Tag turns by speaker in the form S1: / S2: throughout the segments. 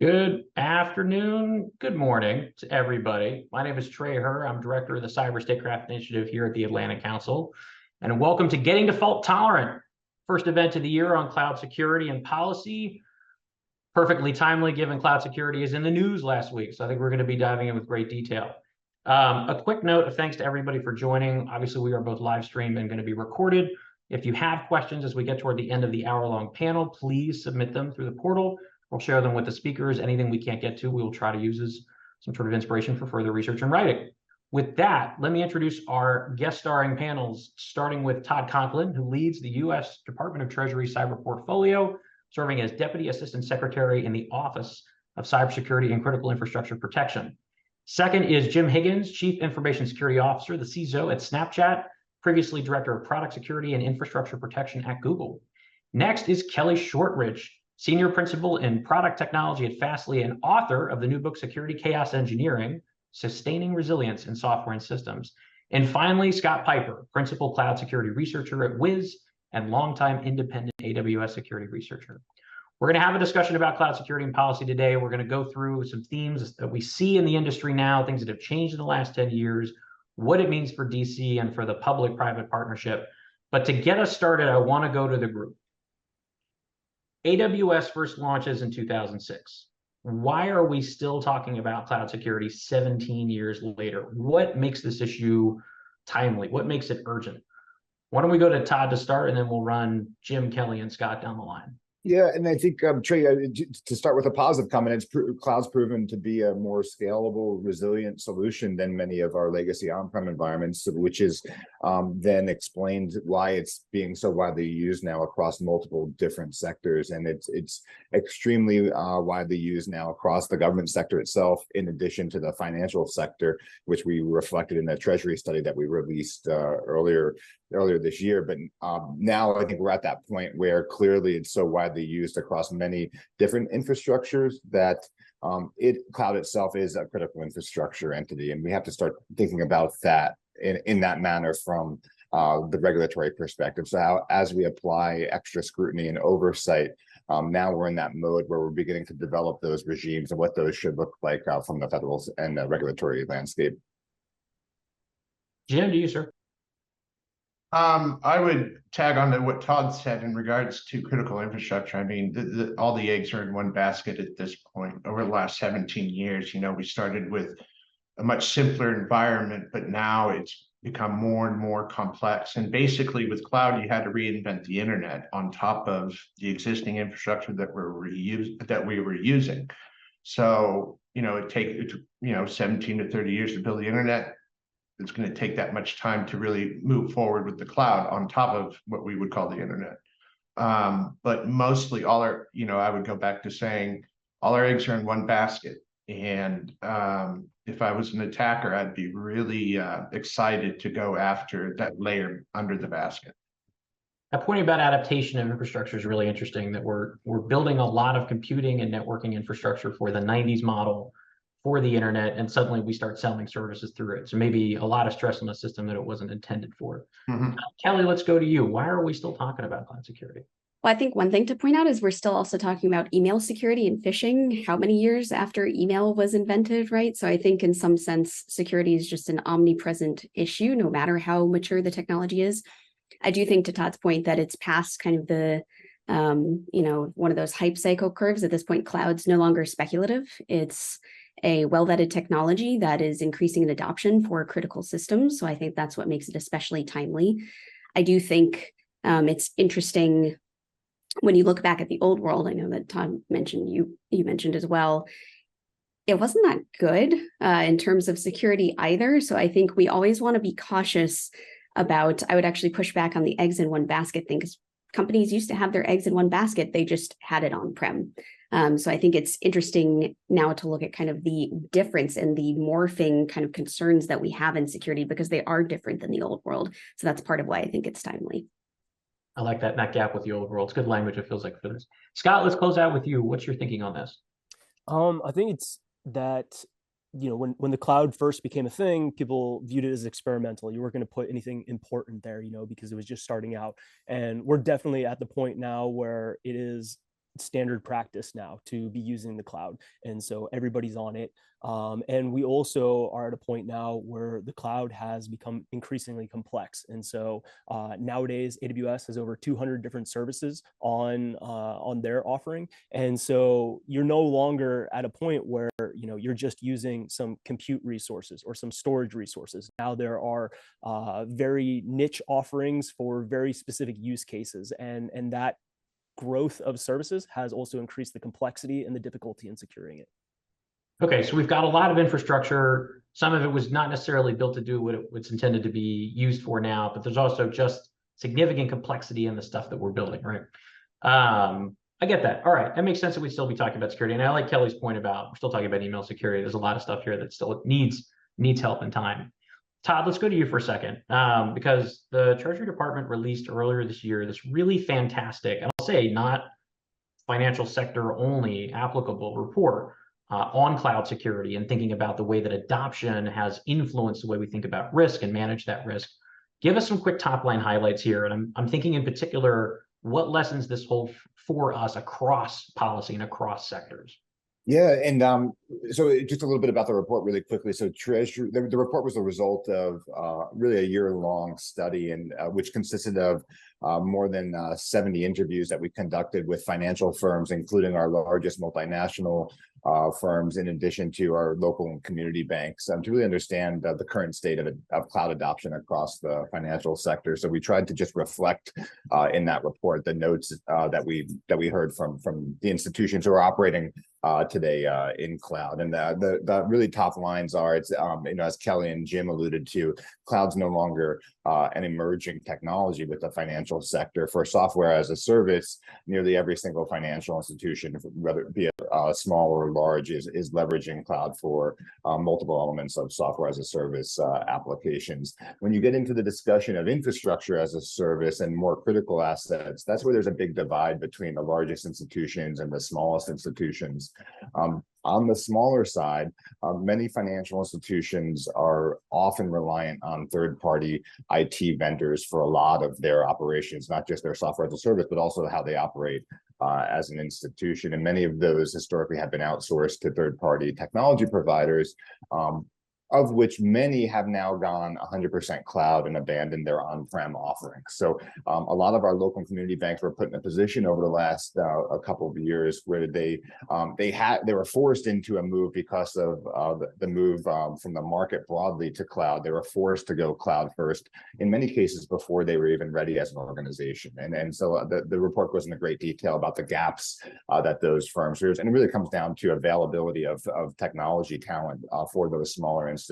S1: Good afternoon, good morning to everybody. My name is Trey Herr. I'm director of the Cyber Statecraft Initiative here at the Atlantic Council. And welcome to Getting to Fault Tolerant, first event of the year on cloud security and policy. Perfectly timely given cloud security is in the news last week. So I think we're going to be diving in with great detail. A quick note of thanks to everybody for joining. Obviously, we are both live streamed and going to be recorded. If you have questions as we get toward the end of the hour-long panel, please submit them through the portal. We'll share them with the speakers. Anything we can't get to, we will try to use as some sort of inspiration for further research and writing. With that, let me introduce our guest starring panels, starting with Todd Conklin, who leads the U.S. Department of Treasury Cyber Portfolio, serving as Deputy Assistant Secretary in the Office of Cybersecurity and Critical Infrastructure Protection. Second is Jim Higgins, Chief Information Security Officer, the CISO at Snapchat, previously Director of Product Security and Infrastructure Protection at Google. Next is Kelly Shortridge, Senior Principal in Product Technology at Fastly and author of the new book, Security Chaos Engineering, Sustaining Resilience in Software and Systems. And finally, Scott Piper, Principal Cloud Security Researcher at Wiz and longtime independent AWS security researcher. We're going to have a discussion about cloud security and policy today. We're going to go through some themes that we see in the industry now, things that have changed in the last 10 years, what it means for DC and for the public-private partnership. But to get us started, I want to go to the group. AWS first launches in 2006. Why are we still talking about cloud security 17 years later? What makes this issue timely? What makes it urgent? Why don't we go to Todd to start, and then we'll run Jim, Kelly, and Scott down the line.
S2: Yeah, and I think, Trey, to start with a positive comment, cloud's proven to be a more scalable, resilient solution than many of our legacy on-prem environments, which is then explains why it's being so widely used now across multiple different sectors. And it's extremely widely used now across the government sector itself, in addition to the financial sector, which we reflected in the Treasury study that we released earlier this year. But now I think we're at that point where clearly it's so widely used across many different infrastructures that cloud itself is a critical infrastructure entity, and we have to start thinking about that in that manner from the regulatory perspective. So as we apply extra scrutiny and oversight, now we're in that mode where we're beginning to develop those regimes and what those should look like from the federal and the regulatory landscape.
S1: Jim, to you, sir.
S3: I would tag on to what Todd said in regards to critical infrastructure. I mean, all the eggs are in one basket at this point. Over the last 17 years, we started with a much simpler environment, but now it's become more and more complex. And basically with cloud, you had to reinvent the internet on top of the existing infrastructure that we were using. So, it took 17 to 30 years to build the internet. It's going to take that much time to really move forward with the cloud on top of what we would call the internet. But mostly I would go back to saying all our eggs are in one basket. And if I was an attacker, I'd be really excited to go after that layer under the basket.
S1: That point about adaptation of infrastructure is really interesting, that we're building a lot of computing and networking infrastructure for the 90s model for the internet, and suddenly we start selling services through it. So maybe a lot of stress on the system that it wasn't intended for. Kelly, let's go to you. Why are we still talking about cloud security?
S4: Well, I think one thing to point out is we're still also talking about email security and phishing. How many years after email was invented, right? So I think in some sense, security is just an omnipresent issue, no matter how mature the technology is. I do think, to Todd's point, that it's past kind of the one of those hype cycle curves. At this point, cloud's no longer speculative. It's a well-vetted technology that is increasing in adoption for critical systems. So I think that's what makes it especially timely. I do think it's interesting when you look back at the old world. I know that Todd mentioned, you mentioned as well, it wasn't that good in terms of security either. So I think we always want to be cautious about, I would actually push back on the eggs in one basket thing, because companies used to have their eggs in one basket. They just had it on-prem. So I think it's interesting now to look at kind of the difference and the morphing kind of concerns that we have in security, because they are different than the old world. So that's part of why I think it's timely.
S1: I like that gap with the old world. It's good language, it feels like, for this. Scott, let's close out with you. What's your thinking on this?
S5: I think it's that, when the cloud first became a thing, people viewed it as experimental. You weren't going to put anything important there, because it was just starting out. And we're definitely at the point now where it is standard practice now to be using the cloud. And so everybody's on it. And we also are at a point now where the cloud has become increasingly complex. And so nowadays, AWS has over 200 different services on their offering. And so you're no longer at a point where you're just using some compute resources or some storage resources. Now there are very niche offerings for very specific use cases, and that growth of services has also increased the complexity and the difficulty in securing it.
S1: Okay, so we've got a lot of infrastructure. Some of it was not necessarily built to do what it's intended to be used for now, but there's also just significant complexity in the stuff that we're building, right? I get that. All right, that makes sense that we'd still be talking about security. And I like Kelly's point about we're still talking about email security. There's a lot of stuff here that still needs help and time. Todd, let's go to you for a second, because the Treasury Department released earlier this year this really fantastic, and I'll say not financial sector only applicable report on cloud security and thinking about the way that adoption has influenced the way we think about risk and manage that risk. Give us some quick top line highlights here. And I'm thinking in particular, what lessons this holds for us across policy and across sectors.
S2: Yeah, and so just a little bit about the report really quickly. So Treasury, the report was the result of really a year-long study, and which consisted of more than 70 interviews that we conducted with financial firms, including our largest multinational firms, in addition to our local and community banks, to really understand the current state of cloud adoption across the financial sector. So we tried to just reflect in that report the notes that we heard from the institutions who are operating today in cloud. And the really top lines are, it's as Kelly and Jim alluded to, cloud's no longer an emerging technology with the financial sector. For software as a service, nearly every single financial institution, whether it be small or large, is leveraging cloud for multiple elements of software as a service applications. When you get into the discussion of infrastructure as a service and more critical assets, that's where there's a big divide between the largest institutions and the smallest institutions. On the smaller side, many financial institutions are often reliant on third-party IT vendors for a lot of their operations, not just their software as a service, but also how they operate as an institution. And many of those historically have been outsourced to third-party technology providers, of which many have now gone 100% cloud and abandoned their on-prem offerings. So a lot of our local and community banks were put in a position over the last a couple of years where they were forced into a move because of the move from the market broadly to cloud. They were forced to go cloud first, in many cases before they were even ready as an organization. And so the report goes into great detail about the gaps that those firms face, and it really comes down to availability of technology talent for those smaller institutions.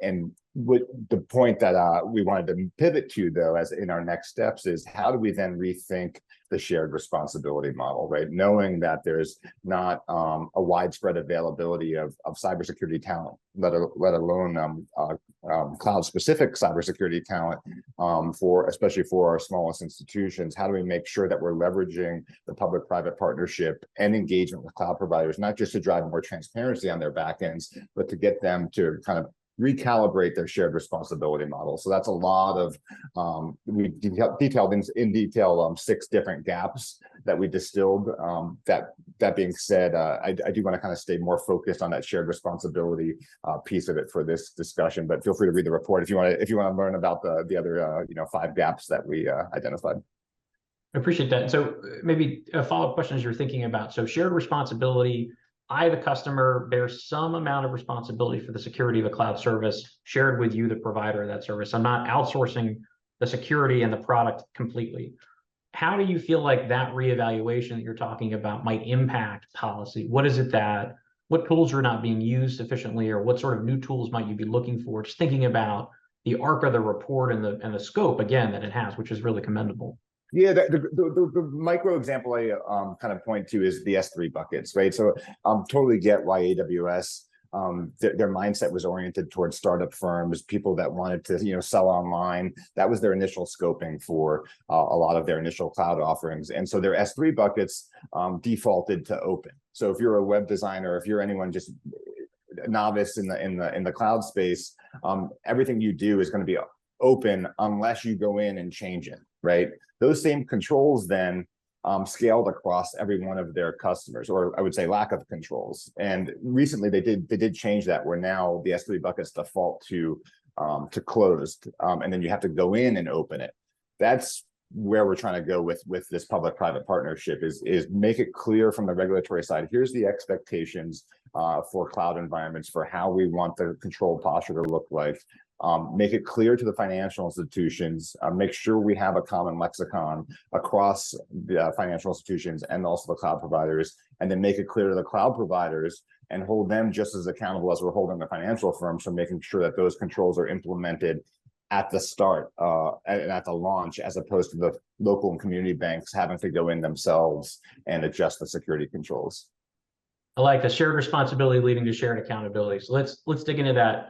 S2: And what the point that we wanted to pivot to, though, as in our next steps, is how do we then rethink the shared responsibility model, right? Knowing that there's not a widespread availability of cybersecurity talent, let alone cloud-specific cybersecurity talent, especially for our smallest institutions. How do we make sure that we're leveraging the public-private partnership and engagement with cloud providers, not just to drive more transparency on their backends, but to get them to kind of recalibrate their shared responsibility model? So that's a lot of, we detailed in detail 6 different gaps that we distilled. That being said, I do want to kind of stay more focused on that shared responsibility piece of it for this discussion, but feel free to read the report if you want to learn about the other 5 gaps that we identified.
S1: I appreciate that. So maybe a follow-up question as you're thinking about, so shared responsibility, I, the customer, bear some amount of responsibility for the security of a cloud service shared with you, the provider of that service. I'm not outsourcing the security and the product completely. How do you feel like that reevaluation that you're talking about might impact policy? What tools are not being used sufficiently, or what sort of new tools might you be looking for? Just thinking about the arc of the report and the scope, again, that it has, which is really commendable.
S2: Yeah, the micro example I kind of point to is the S3 buckets, right? So totally get why AWS, their mindset was oriented towards startup firms, people that wanted to sell online. That was their initial scoping for a lot of their initial cloud offerings, and so their S3 buckets defaulted to open. So if you're a web designer, if you're anyone just a novice in the cloud space, everything you do is going to be open unless you go in and change it, right? Those same controls then scaled across every one of their customers, or I would say lack of controls. And recently they did change that, where now the S3 buckets default to closed, and then you have to go in and open it. That's where we're trying to go with this public-private partnership, is make it clear from the regulatory side. Here's the expectations for cloud environments, for how we want the control posture to look like. Make it clear to the financial institutions, make sure we have a common lexicon across the financial institutions and also the cloud providers, and then make it clear to the cloud providers and hold them just as accountable as we're holding the financial firms for making sure that those controls are implemented at the start and at the launch, as opposed to the local and community banks having to go in themselves and adjust the security controls.
S1: I like the shared responsibility leading to shared accountability. So let's dig into that.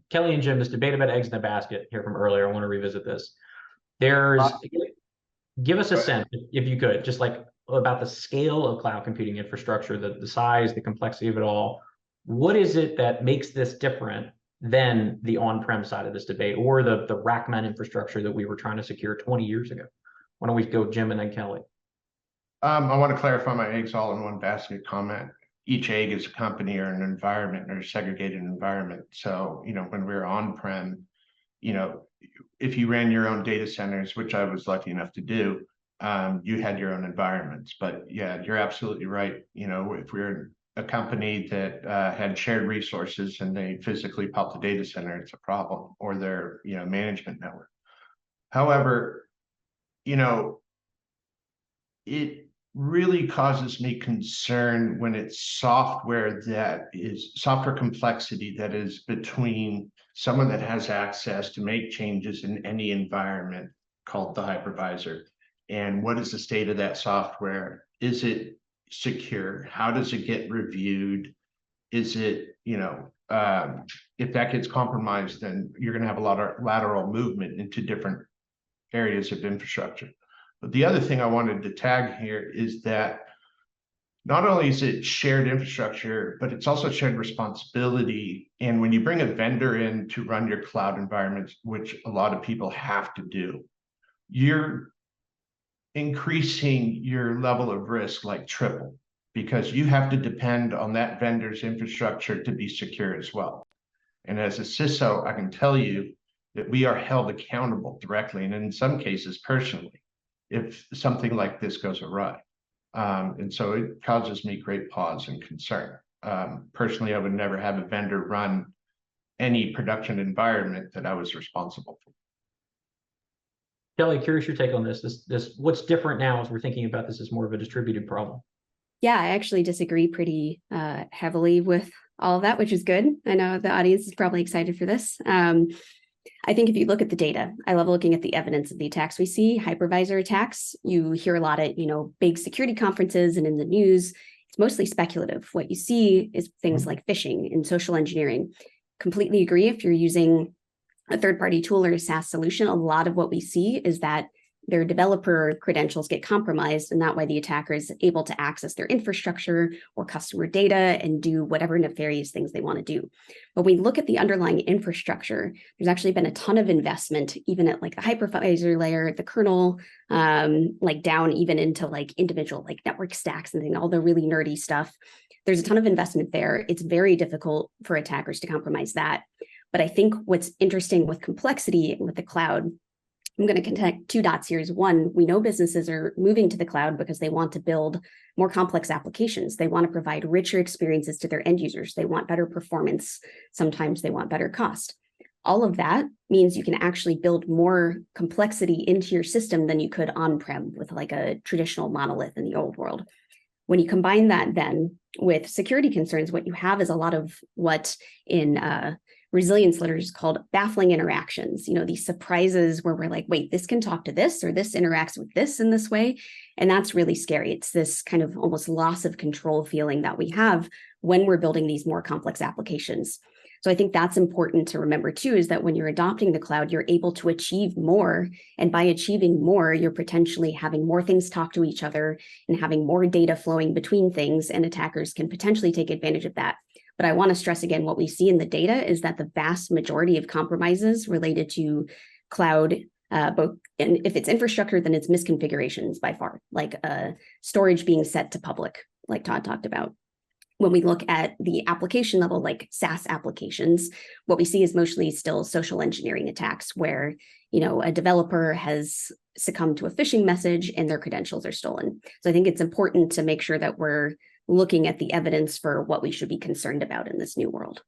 S1: Kelly and Jim, this debate about eggs in the basket here from earlier, I want to revisit this. Give us a sense, if you could, just like about the scale of cloud computing infrastructure, the size, the complexity of it all. What is it that makes this different than the on-prem side of this debate, or the rack-mount infrastructure that we were trying to secure 20 years ago? Why don't we go Jim and then Kelly?
S3: I want to clarify my eggs all in one basket comment. Each egg is a company or an environment or a segregated environment. So, when we're on-prem, if you ran your own data centers, which I was lucky enough to do, you had your own environments. But yeah, you're absolutely right. If we're a company that had shared resources and they physically popped the data center, it's a problem, or their management network. However, it really causes me concern when it's software complexity that is between someone that has access to make changes in any environment, called the hypervisor, and what is the state of that software? Is it secure? How does it get reviewed? Is it, if that gets compromised, then you're going to have a lot of lateral movement into different areas of infrastructure. But the other thing I wanted to tag here is that not only is it shared infrastructure, but it's also shared responsibility. And when you bring a vendor in to run your cloud environments, which a lot of people have to do, you're increasing your level of risk like triple, because you have to depend on that vendor's infrastructure to be secure as well. And as a CISO, I can tell you that we are held accountable directly, and in some cases personally, if something like this goes awry. And so it causes me great pause and concern. Personally, I would never have a vendor run any production environment that I was responsible for.
S1: Kelly, curious your take on this. This what's different now as we're thinking about this as more of a distributed problem?
S4: Yeah, I actually disagree pretty heavily with all of that, which is good. I know the audience is probably excited for this. I think if you look at the data, I love looking at the evidence of the attacks we see, hypervisor attacks. You hear a lot at, big security conferences and in the news. It's mostly speculative. What you see is things like phishing and social engineering. Completely agree. If you're using a third-party tool or a SaaS solution, a lot of what we see is that their developer credentials get compromised, and that way the attacker is able to access their infrastructure or customer data and do whatever nefarious things they want to do. But when we look at the underlying infrastructure, there's actually been a ton of investment, even at like the hypervisor layer, the kernel, like down even into like individual like network stacks and all the really nerdy stuff. There's a ton of investment there. It's very difficult for attackers to compromise that. But I think what's interesting with complexity with the cloud, I'm going to connect two dots here. Is one, we know businesses are moving to the cloud because they want to build more complex applications. They want to provide richer experiences to their end users. They want better performance. Sometimes they want better cost. All of that means you can actually build more complexity into your system than you could on-prem with like a traditional monolith in the old world. When you combine that then with security concerns, what you have is a lot of what in resilience literature is called baffling interactions. These surprises where we're like, wait, this can talk to this, or this interacts with this in this way. And that's really scary. It's this kind of almost loss of control feeling that we have when we're building these more complex applications. So I think that's important to remember too, is that when you're adopting the cloud, you're able to achieve more. And by achieving more, you're potentially having more things talk to each other and having more data flowing between things, and attackers can potentially take advantage of that. But I want to stress again, what we see in the data is that the vast majority of compromises related to cloud both, and if it's infrastructure, then it's misconfigurations by far, like storage being set to public, like Todd talked about. When we look at the application level, like SaaS applications, what we see is mostly still social engineering attacks where, a developer has succumbed to a phishing message and their credentials are stolen. So I think it's important to make sure that we're looking at the evidence for what we should be concerned about in this new world.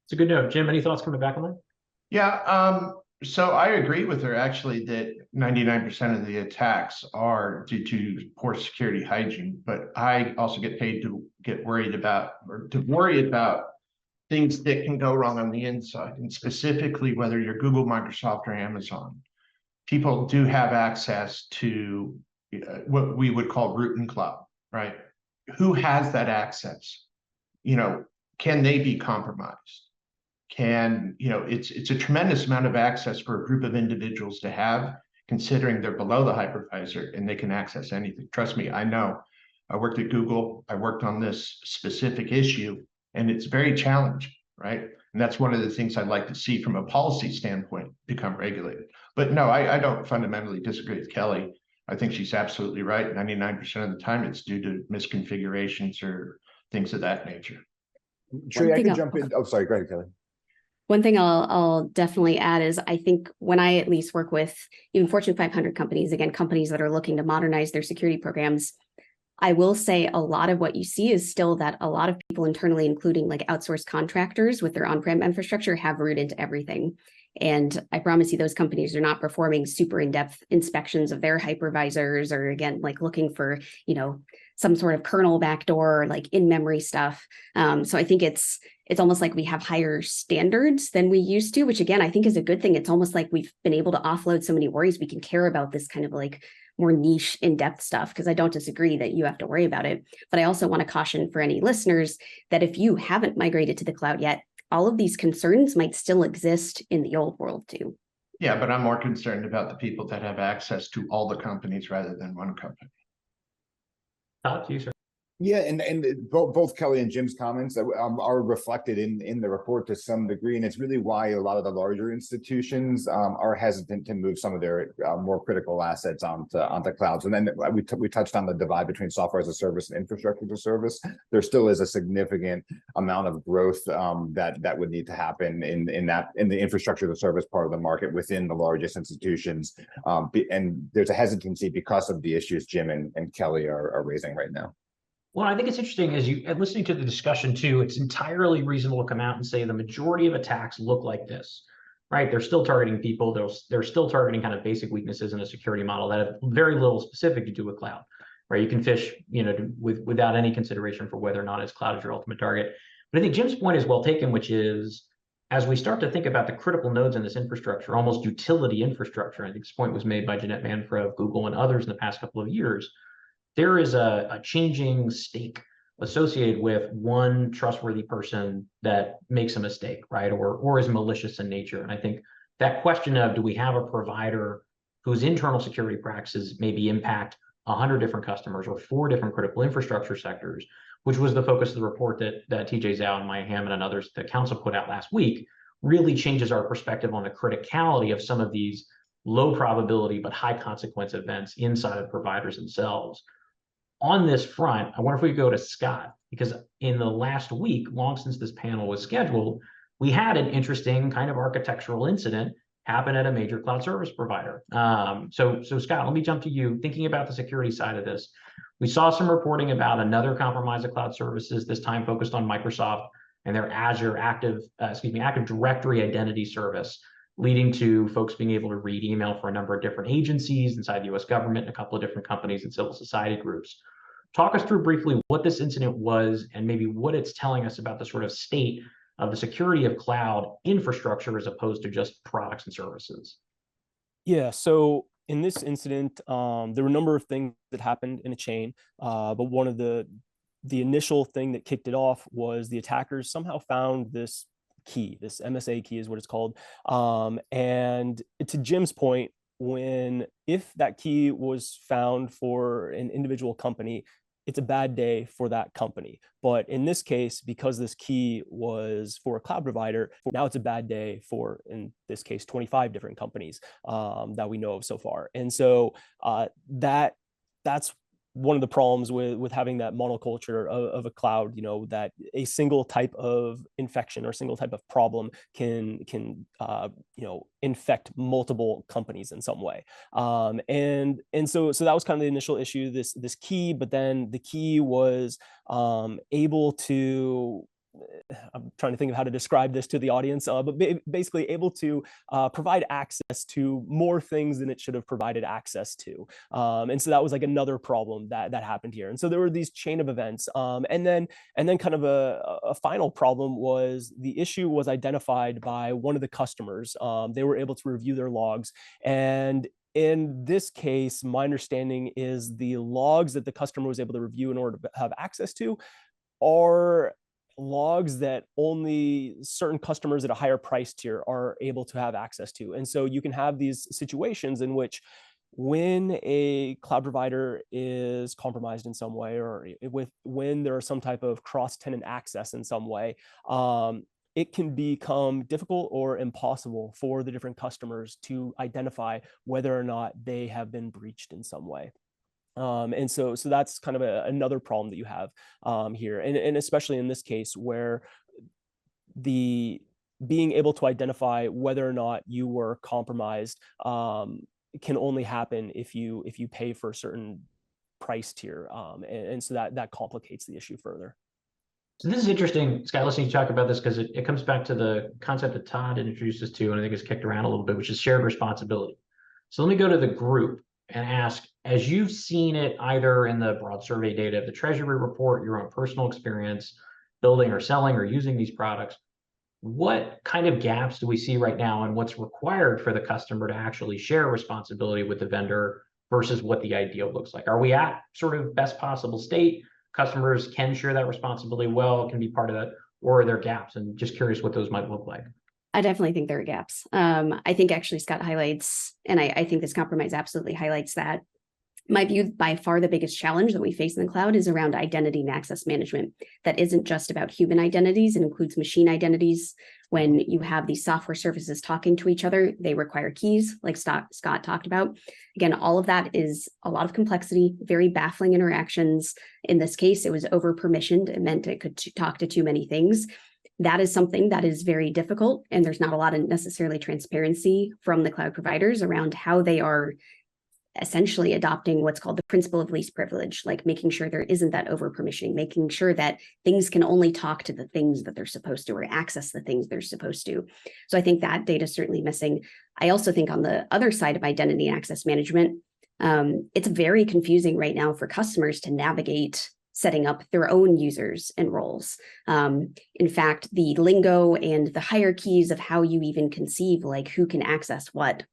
S1: It's a good note. Jim, any thoughts coming back on that?
S3: Yeah, so I agree with her actually that 99% of the attacks are due to poor security hygiene, but I also get paid to worry about things that can go wrong on the inside, and specifically whether you're Google, Microsoft, or Amazon. People do have access to what we would call root and cloud, right? Who has that access? Can they be compromised? It's a tremendous amount of access for a group of individuals to have, considering they're below the hypervisor and they can access anything. Trust me, I know. I worked at Google. I worked on this specific issue, and it's very challenging, right? And that's one of the things I'd like to see from a policy standpoint become regulated. But no, I don't fundamentally disagree with Kelly. I think she's absolutely right. 99% of the time, it's due to misconfigurations or things of that nature.
S2: Trey, I can jump in. Oh, sorry. Go ahead, Kelly.
S4: One thing I'll definitely add is I think when I at least work with even Fortune 500 companies, again, companies that are looking to modernize their security programs, I will say a lot of what you see is still that a lot of people internally, including like outsourced contractors with their on-prem infrastructure, have root into everything. And I promise you those companies are not performing super in-depth inspections of their hypervisors or, again, like looking for, some sort of kernel backdoor or like in-memory stuff. So I think it's almost like we have higher standards than we used to, which again, I think is a good thing. It's almost like we've been able to offload so many worries. We can care about this kind of like more niche in-depth stuff, because I don't disagree that you have to worry about it. But I also want to caution for any listeners that if you haven't migrated to the cloud yet, all of these concerns might still exist in the old world too.
S3: Yeah, but I'm more concerned about the people that have access to all the companies rather than one company.
S1: Todd, to you, sir.
S2: Yeah, and both Kelly and Jim's comments are reflected in the report to some degree, and it's really why a lot of the larger institutions are hesitant to move some of their more critical assets onto clouds. And then we touched on the divide between software as a service and infrastructure as a service. There still is a significant amount of growth that would need to happen in the infrastructure as a service part of the market within the largest institutions. And there's a hesitancy because of the issues Jim and Kelly are raising right now.
S1: Well, I think it's interesting as you listening to the discussion too, it's entirely reasonable to come out and say the majority of attacks look like this, right? They're still targeting people. They're still targeting kind of basic weaknesses in a security model that have very little specific to do with cloud, right? You can phish, without any consideration for whether or not it's cloud is your ultimate target. But I think Jim's point is well taken, which is as we start to think about the critical nodes in this infrastructure, almost utility infrastructure, I think this point was made by Jeanette Manfra of Google and others in the past couple of years. There is a changing stake associated with one trustworthy person that makes a mistake, right? Or is malicious in nature. And I think that question of, do we have a provider whose internal security practices maybe impact 100 different customers or 4 different critical infrastructure sectors, which was the focus of the report that TJ Zhao and Maya Hammond and others, the council put out last week, really changes our perspective on the criticality of some of these low probability but high consequence events inside of providers themselves. On this front, I wonder if we could go to Scott, because in the last week, long since this panel was scheduled, we had an interesting kind of architectural incident happen at a major cloud service provider. So Scott, let me jump to you. Thinking about the security side of this, we saw some reporting about another compromise of cloud services, this time focused on Microsoft and their Azure Active Directory identity service, leading to folks being able to read email for a number of different agencies inside the US government and a couple of different companies and civil society groups. Talk us through briefly what this incident was and maybe what it's telling us about the sort of state of the security of cloud infrastructure as opposed to just products and services.
S5: Yeah, so in this incident, there were a number of things that happened in a chain, but one of the initial thing that kicked it off was the attackers somehow found this key, this MSA key is what it's called. And to Jim's point, if that key was found for an individual company, it's a bad day for that company. But in this case, because this key was for a cloud provider, now it's a bad day for, in this case, 25 different companies that we know of so far. And so that's one of the problems with having that monoculture of a cloud, that a single type of infection or single type of problem can infect multiple companies in some way. And so that was kind of the initial issue, this key, but then the key was able to, I'm trying to think of how to describe this to the audience, but basically able to provide access to more things than it should have provided access to. And so that was like another problem that happened here. And so there were these chain of events. And then kind of a final problem was the issue was identified by one of the customers. They were able to review their logs, and in this case, my understanding is the logs that the customer was able to review in order to have access to are logs that only certain customers at a higher price tier are able to have access to. And so you can have these situations in which when a cloud provider is compromised in some way, or when there is some type of cross-tenant access in some way, it can become difficult or impossible for the different customers to identify whether or not they have been breached in some way. And so that's kind of another problem that you have here, and especially in this case where the being able to identify whether or not you were compromised can only happen if you pay for a certain price tier, and so that complicates the issue further.
S1: So this is interesting, Scott, listening to you talk about this, because it comes back to the concept that Todd introduced us to, and I think it's kicked around a little bit, which is shared responsibility. So let me go to the group and ask, as you've seen it either in the broad survey data of the Treasury report, your own personal experience building or selling or using these products, what kind of gaps do we see right now, and what's required for the customer to actually share responsibility with the vendor versus what the ideal looks like? Are we at sort of best possible state? Customers can share that responsibility well, can be part of that, or are there gaps? And just curious what those might look like.
S4: I definitely think there are gaps. I think actually Scott highlights, and I think this compromise absolutely highlights that. My view, by far the biggest challenge that we face in the cloud is around identity and access management. That isn't just about human identities, it includes machine identities. When you have these software services talking to each other, they require keys, like Scott talked about. Again, all of that is a lot of complexity, very baffling interactions. In this case, it was over permissioned. It meant it could talk to too many things. That is something that is very difficult, and there's not a lot of necessarily transparency from the cloud providers around how they are essentially adopting what's called the principle of least privilege, like making sure there isn't that over permissioning, making sure that things can only talk to the things that they're supposed to, or access the things they're supposed to. So I think that data is certainly missing. I also think on the other side of identity and access management, it's very confusing right now for customers to navigate setting up their own users and roles. In fact, the lingo and the hierarchies of how you even conceive like who can access what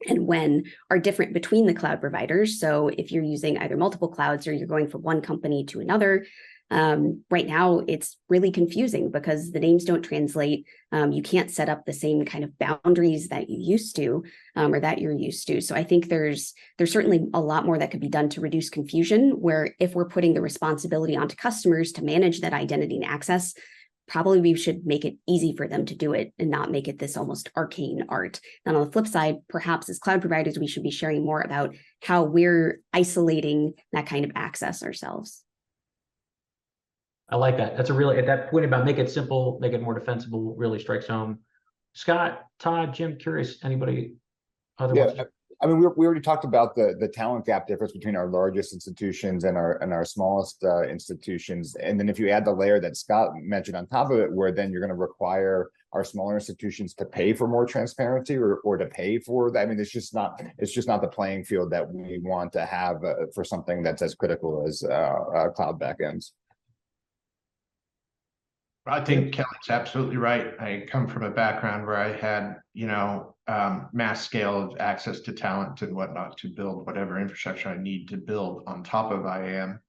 S4: and when are different between the cloud providers. So if you're using either multiple clouds or you're going from one company to another, right now it's really confusing because the names don't translate. You can't set up the same kind of boundaries that you used to, or that you're used to. So I think there's certainly a lot more that could be done to reduce confusion, where if we're putting the responsibility onto customers to manage that identity and access, probably we should make it easy for them to do it and not make it this almost arcane art. And on the flip side, perhaps as cloud providers, we should be sharing more about how we're isolating that kind of access ourselves.
S1: I like that. That's a really, at that point about make it simple, make it more defensible, really strikes home. Scott, Todd, Jim, curious, anybody otherwise?
S2: Yeah, I mean, we already talked about the talent gap difference between our largest institutions and our smallest institutions. And then if you add the layer that Scott mentioned on top of it, where then you're going to require our smaller institutions to pay for more transparency or to pay for that. I mean, it's just not the playing field that we want to have for something that's as critical as cloud backends.
S3: I think Kelly's absolutely right. I come from a background where I had, mass scale of access to talent and whatnot to build whatever infrastructure I need to build on top of IAM,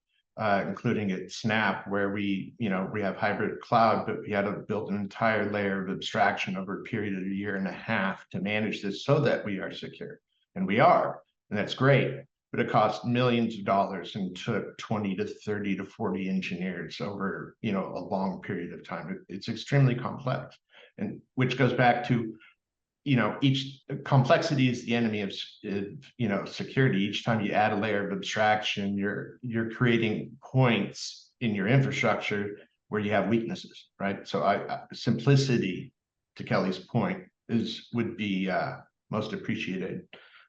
S3: including at Snap, where we have hybrid cloud, but we had to build an entire layer of abstraction over a period of a year and a half to manage this so that we are secure. And we are, and that's great. but it cost millions of dollars and took 20 to 30 to 40 engineers over, you know, a long period of time. It's extremely complex, and which goes back to, you know, each complexity is the enemy of, you know, security. Each time you add a layer of abstraction, you're creating points in your infrastructure where you have weaknesses, right? So simplicity, to Kelly's point, would be most appreciated.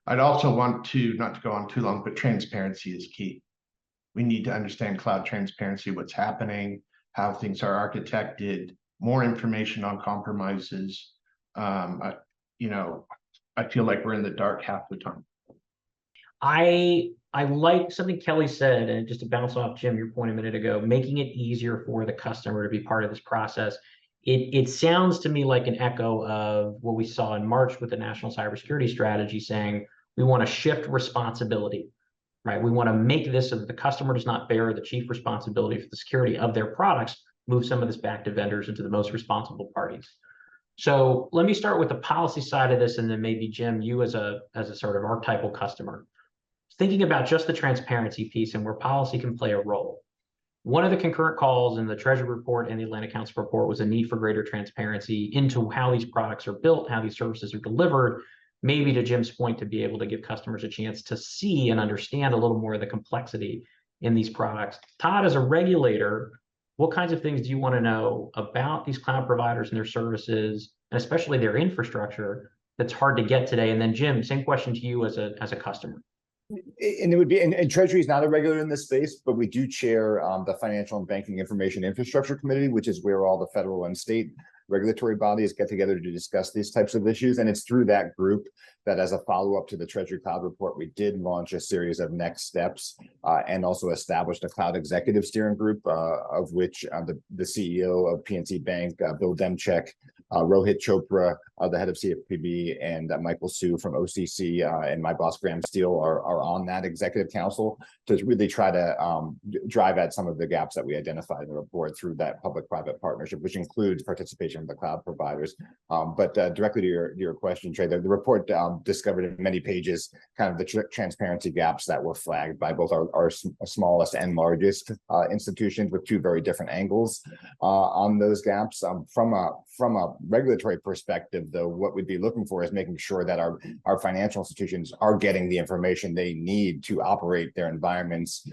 S3: I'd also want to, not to go on too long, but transparency is key. We need to understand cloud transparency, what's happening, how things are architected, more information on compromises. You know, I feel like we're in the dark half the time.
S1: I like something Kelly said, and just to bounce off Jim, your point a minute ago, making it easier for the customer to be part of this process. It sounds to me like an echo of what we saw in March with the National Cybersecurity Strategy, saying we want to shift responsibility, right? We want to make this so that the customer does not bear the chief responsibility for the security of their products, move some of this back to vendors and to the most responsible parties. So let me start with the policy side of this, and then maybe Jim, you as a sort of archetypal customer, thinking about just the transparency piece and where policy can play a role. One of the concurrent calls in the Treasury report and the Atlantic Council report was a need for greater transparency into how these products are built, how these services are delivered, maybe to Jim's point, to be able to give customers a chance to see and understand a little more of the complexity in these products. Todd, as a regulator, what kinds of things do you want to know about these cloud providers and their services, and especially their infrastructure, that's hard to get today? And then Jim, same question to you as a customer.
S2: And it would be, and Treasury is not a regulator in this space, but we do chair the Financial and Banking Information Infrastructure Committee, which is where all the federal and state regulatory bodies get together to discuss these types of issues. And it's through that group that, as a follow-up to the Treasury Cloud Report, we did launch a series of next steps and also established a Cloud Executive Steering Group, of which the CEO of PNC Bank, Bill Demchek, Rohit Chopra, the head of CFPB, and Michael Su from OCC, and my boss Graham Steele are on that executive council to really try to drive at some of the gaps that we identified in the report through that public-private partnership, which includes participation of the cloud providers. But directly to your question, Trey, the report discovered in many pages kind of the transparency gaps that were flagged by both our smallest and largest institutions, with two very different angles on those gaps. From a regulatory perspective, though, what we'd be looking for is making sure that our financial institutions are getting the information they need to operate their environments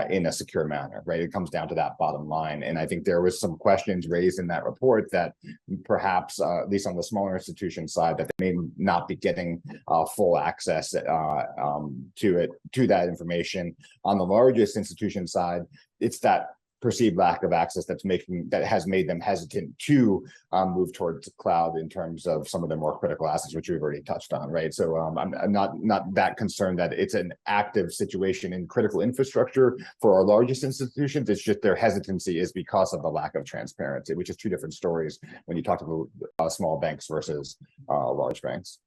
S2: in a secure manner, right? It comes down to that bottom line. And I think there was some questions raised in that report that perhaps, at least on the smaller institution side, that they may not be getting full access to that information. On the largest institution side, it's that perceived lack of access that has made them hesitant to move towards cloud in terms of some of their more critical assets, which we've already touched on, right? So I'm not that concerned that it's an active situation in critical infrastructure for our largest institutions. It's just their hesitancy is because of the lack of transparency, which is two different stories when you talk about small banks versus large banks.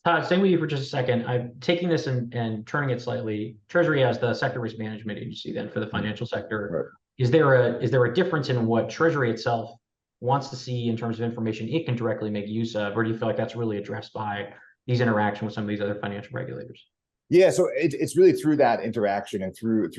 S1: Todd, staying with you for just a second. I'm taking this and turning it slightly. Treasury as the sector risk management agency then for the financial sector. Right. Is there a difference in what Treasury itself wants to see in terms of information it can directly make use of, or do you feel like that's really addressed by these interactions with some of these other financial regulators?
S2: Yeah, so it's really through that interaction and through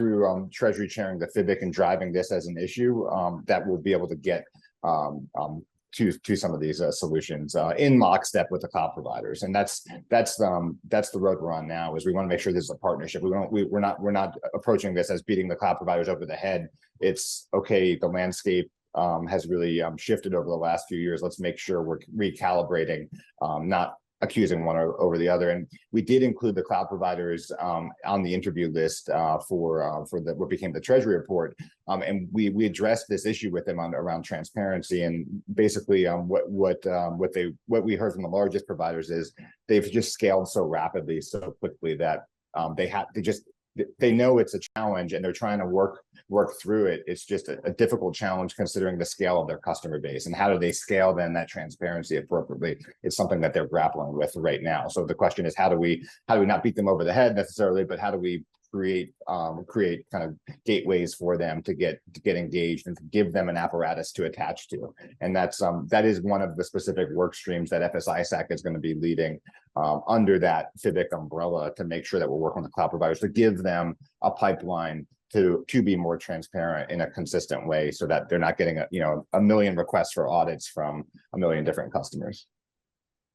S2: Treasury chairing the FIBIC and driving this as an issue that we'll be able to get to some of these solutions in lockstep with the cloud providers. And that's the road we're on now. Is we want to make sure this is a partnership. We're not approaching this as beating the cloud providers over the head. It's okay, the landscape has really shifted over the last few years. Let's make sure we're recalibrating, not accusing one over the other. And we did include the cloud providers on the interview list for what became the Treasury report. And we addressed this issue with them around transparency. And basically what we heard from the largest providers is they've just scaled so rapidly, so quickly that they know it's a challenge and they're trying to work through it. It's just a difficult challenge considering the scale of their customer base, and how do they scale then that transparency appropriately? It's something that they're grappling with right now. So the question is, how do we not beat them over the head necessarily, but how do we create kind of gateways for them to get engaged and to give them an apparatus to attach to? And that is one of the specific work streams that FSISAC is going to be leading under that civic umbrella to make sure that we're working with the cloud providers to give them a pipeline to be more transparent in a consistent way, so that they're not getting a million requests for audits from a million different customers.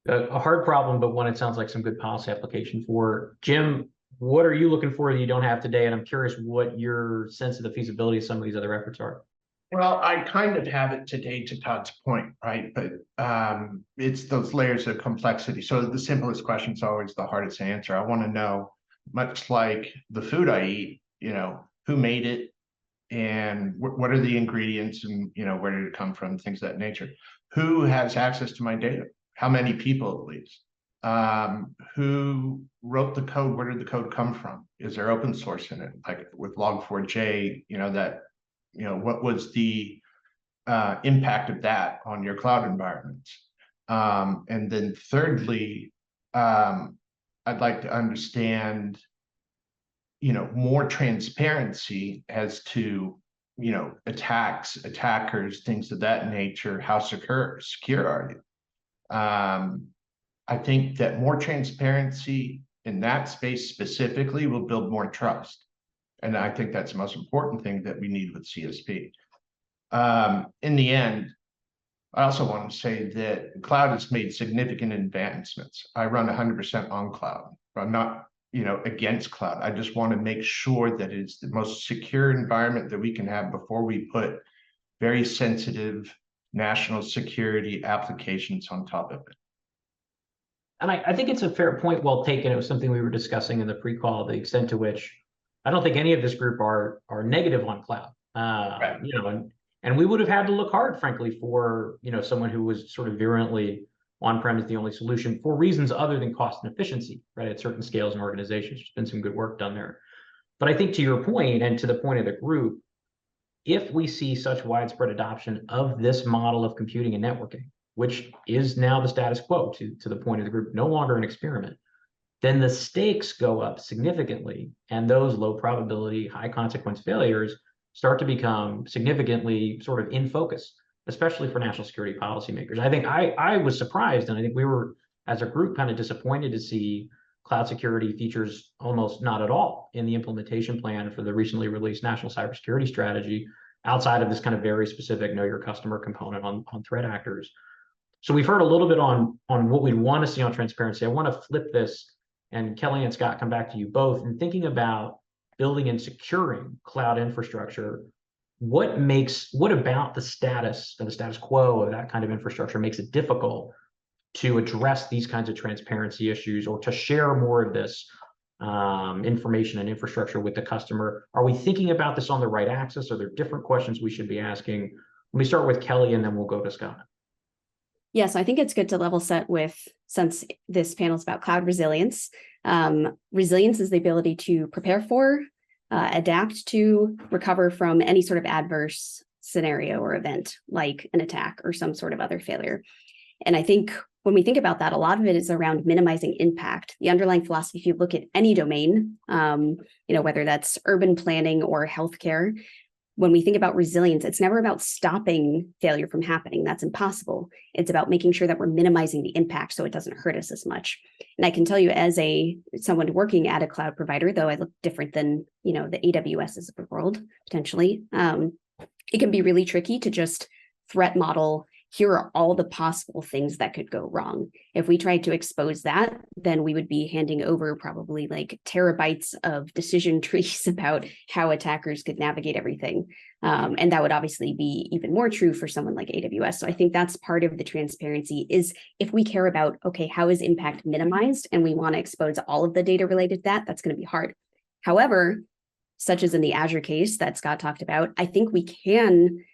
S1: A hard problem, but one it sounds like some good policy application for. Jim, what are you looking for that you don't have today? And I'm curious what your sense of the feasibility of some of these other efforts are.
S3: Well, I kind of have it today, to Todd's point, right? But it's those layers of complexity. So the simplest question is always the hardest to answer. I want to know, much like the food I eat, who made it, and what are the ingredients, and where did it come from, things of that nature. Who has access to my data? How many people, at least? Who wrote the code? Where did the code come from? Is there open source in it? Like with Log4j, what was the impact of that on your cloud environments? And then thirdly, I'd like to understand, more transparency as to, attacks, attackers, things of that nature. How secure are you? I think that more transparency in that space specifically will build more trust. And I think that's the most important thing that we need with CSP. In the end, I also want to say that cloud has made significant advancements. I run 100% on cloud. I'm not, against cloud. I just want to make sure that it's the most secure environment that we can have before we put very sensitive national security applications on top of it.
S1: And I think it's a fair point, well taken. It was something we were discussing in the pre-call, the extent to which I don't think any of this group are negative on cloud.
S3: Right.
S1: And we would have had to look hard, frankly, for someone who was sort of virulently on-prem is the only solution for reasons other than cost and efficiency, right? At certain scales and organizations, there's been some good work done there. But I think to your point and to the point of the group, if we see such widespread adoption of this model of computing and networking, which is now the status quo to the point of the group, no longer an experiment, then the stakes go up significantly, and those low probability, high consequence failures start to become significantly sort of in focus, especially for national security policymakers. I think I was surprised, and I think we were, as a group, kind of disappointed to see cloud security features almost not at all in the implementation plan for the recently released national cybersecurity strategy, outside of this kind of very specific know your customer component on threat actors. So we've heard a little bit on what we want to see on transparency. I want to flip this, and Kelly and Scott, come back to you both. And thinking about building and securing cloud infrastructure, what about the status quo of that kind of infrastructure makes it difficult to address these kinds of transparency issues, or to share more of this information and infrastructure with the customer? Are we thinking about this on the right axis? Are there different questions we should be asking? Let me start with Kelly, and then we'll go to Scott.
S4: Yes, I think it's good to level set with, since this panel is about cloud resilience. Resilience is the ability to prepare for, adapt to, recover from any sort of adverse scenario or event, like an attack or some sort of other failure. And I think when we think about that, a lot of it is around minimizing impact. The underlying philosophy, if you look at any domain, whether that's urban planning or healthcare, when we think about resilience, it's never about stopping failure from happening. That's impossible. It's about making sure that we're minimizing the impact so it doesn't hurt us as much. And I can tell you, as someone working at a cloud provider, though I look different than the AWSs of the world, potentially, it can be really tricky to just threat model, here are all the possible things that could go wrong. If we tried to expose that, then we would be handing over probably like terabytes of decision trees about how attackers could navigate everything. And that would obviously be even more true for someone like AWS. So I think that's part of the transparency, is if we care about, okay, how is impact minimized, and we want to expose all of the data related to that, that's going to be hard. However, such as in the Azure case that Scott talked about, I think we can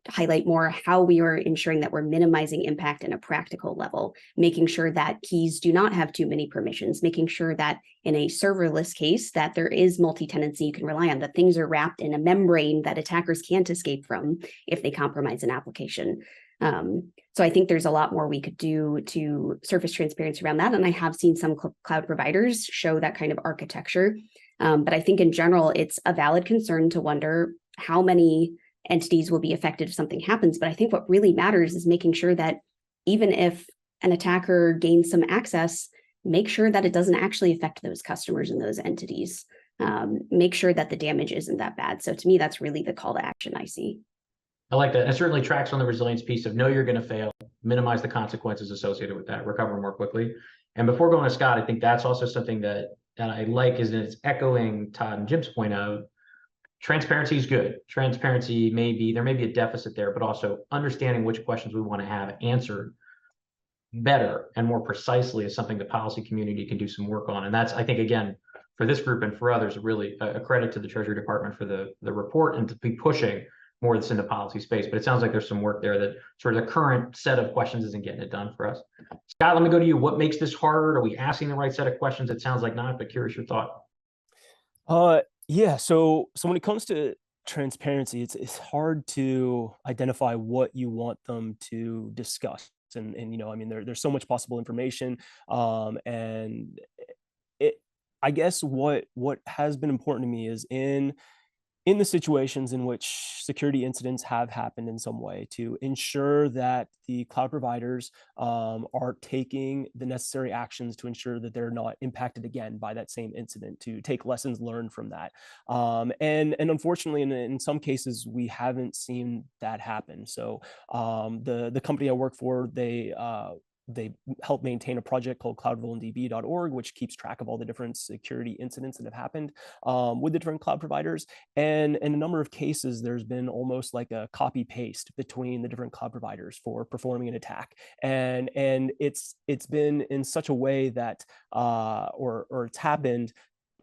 S4: highlight more how we are ensuring that we're minimizing impact in a practical level, making sure that keys do not have too many permissions, making sure that in a serverless case that there is multi-tenancy you can rely on, that things are wrapped in a membrane that attackers can't escape from if they compromise an application. So I think there's a lot more we could do to surface transparency around that. And I have seen some cloud providers show that kind of architecture. But I think in general, it's a valid concern to wonder how many entities will be affected if something happens. But I think what really matters is making sure that even if an attacker gains some access, make sure that it doesn't actually affect those customers and those entities. Make sure that the damage isn't that bad. So to me, that's really the call to action I see.
S1: I like that. It certainly tracks on the resilience piece of know you're going to fail, minimize the consequences associated with that, recover more quickly. And before going to Scott, I think that's also something that I like is that it's echoing Todd and Jim's point of transparency is good. Transparency there may be a deficit there, but also understanding which questions we want to have answered better and more precisely is something the policy community can do some work on. And that's, I think, again, for this group and for others, really a credit to the Treasury Department for the report and to be pushing more that's in the policy space. But it sounds like there's some work there that sort of the current set of questions isn't getting it done for us. Scott, let me go to you. What makes this hard? Are we asking the right set of questions? It sounds like not, but curious your thought.
S5: Yeah. So when it comes to transparency, it's hard to identify what you want them to discuss. And I mean, there's so much possible information. And I guess what has been important to me is in the situations in which security incidents have happened in some way, to ensure that the cloud providers are taking the necessary actions to ensure that they're not impacted again by that same incident, to take lessons learned from that. And unfortunately, in some cases, we haven't seen that happen. So the company I work for, they help maintain a project called cloudvulndb.org, which keeps track of all the different security incidents that have happened with the different cloud providers. And in a number of cases, there's been almost like a copy paste between the different cloud providers for performing an attack. And it's been in such a way that or it's happened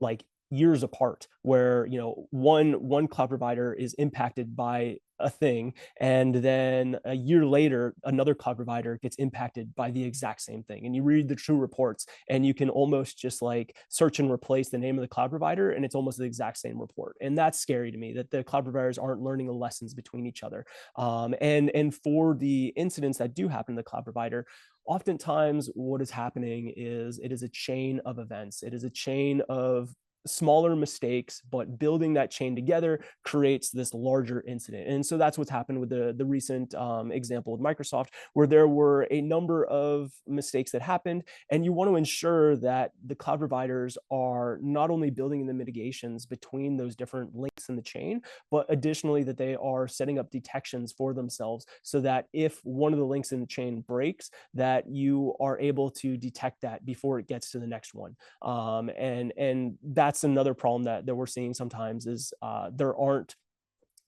S5: like years apart, where one cloud provider is impacted by a thing, and then a year later another cloud provider gets impacted by the exact same thing. And you read the true reports and you can almost just like search and replace the name of the cloud provider, and it's almost the exact same report. And that's scary to me, that the cloud providers aren't learning the lessons between each other. And for the incidents that do happen to the cloud provider, oftentimes what is happening is it is a chain of events. It is a chain of smaller mistakes, but building that chain together creates this larger incident. And so that's what's happened with the recent example with Microsoft, where there were a number of mistakes that happened. And you want to ensure that the cloud providers are not only building in the mitigations between those different links in the chain, but additionally that they are setting up detections for themselves, so that if one of the links in the chain breaks, that you are able to detect that before it gets to the next one. And that's another problem that we're seeing sometimes is there aren't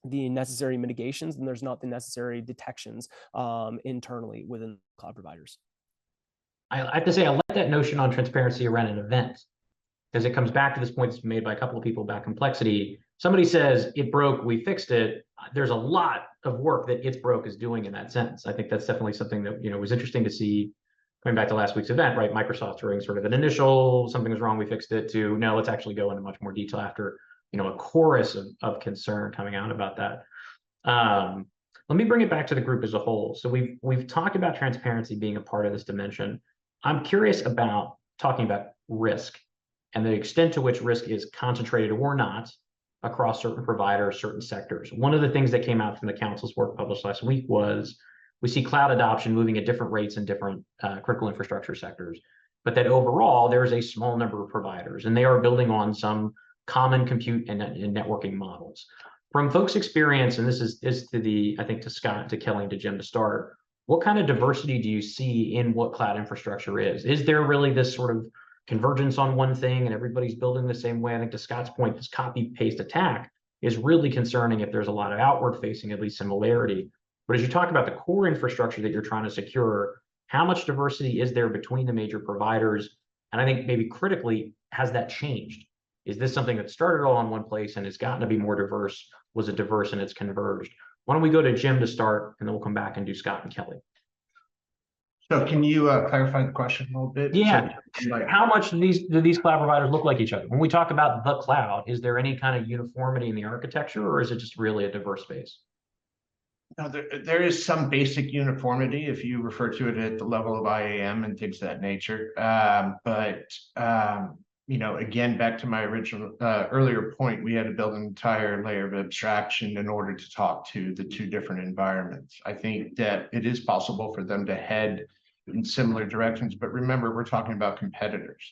S5: the necessary mitigations, and there's not the necessary detections internally within cloud providers.
S1: I have to say, I like that notion on transparency around an event, because it comes back to this point that's made by a couple of people about complexity. Somebody says it broke, we fixed it. There's a lot of work that it's broke is doing in that sentence. I think that's definitely something that was interesting to see. Going back to last week's event, right? Microsoft during sort of an initial something was wrong, we fixed it, to no, let's actually go into much more detail after a chorus of concern coming out about that. Let me bring it back to the group as a whole. So we've talked about transparency being a part of this dimension. I'm curious about talking about risk and the extent to which risk is concentrated or not across certain providers, certain sectors. One of the things that came out from the council's work published last week was we see cloud adoption moving at different rates in different critical infrastructure sectors, but that overall there's a small number of providers and they are building on some common compute and networking models. From folks' experience, and this is to I think to Scott, to Kelly, to Jim to start, what kind of diversity do you see in what cloud infrastructure is? Is there really this sort of convergence on one thing and everybody's building the same way? I think to Scott's point, this copy paste attack is really concerning if there's a lot of outward facing, at least similarity. But as you talk about the core infrastructure that you're trying to secure, how much diversity is there between the major providers? And I think maybe critically, has that changed? Is this something that started all in one place and has gotten to be more diverse? Was it diverse and it's converged? Why don't we go to Jim to start, and then we'll come back and do Scott and Kelly.
S3: So can you clarify the question a little bit?
S1: Yeah.
S3: So, like,
S1: how much do these cloud providers look like each other? When we talk about the cloud, is there any kind of uniformity in the architecture, or is it just really a diverse space?
S3: no, there is some basic uniformity if you refer to it at the level of IAM and things of that nature. Again, back to my original earlier point, we had to build an entire layer of abstraction in order to talk to the two different environments. I think that it is possible for them to head in similar directions, but remember, we're talking about competitors.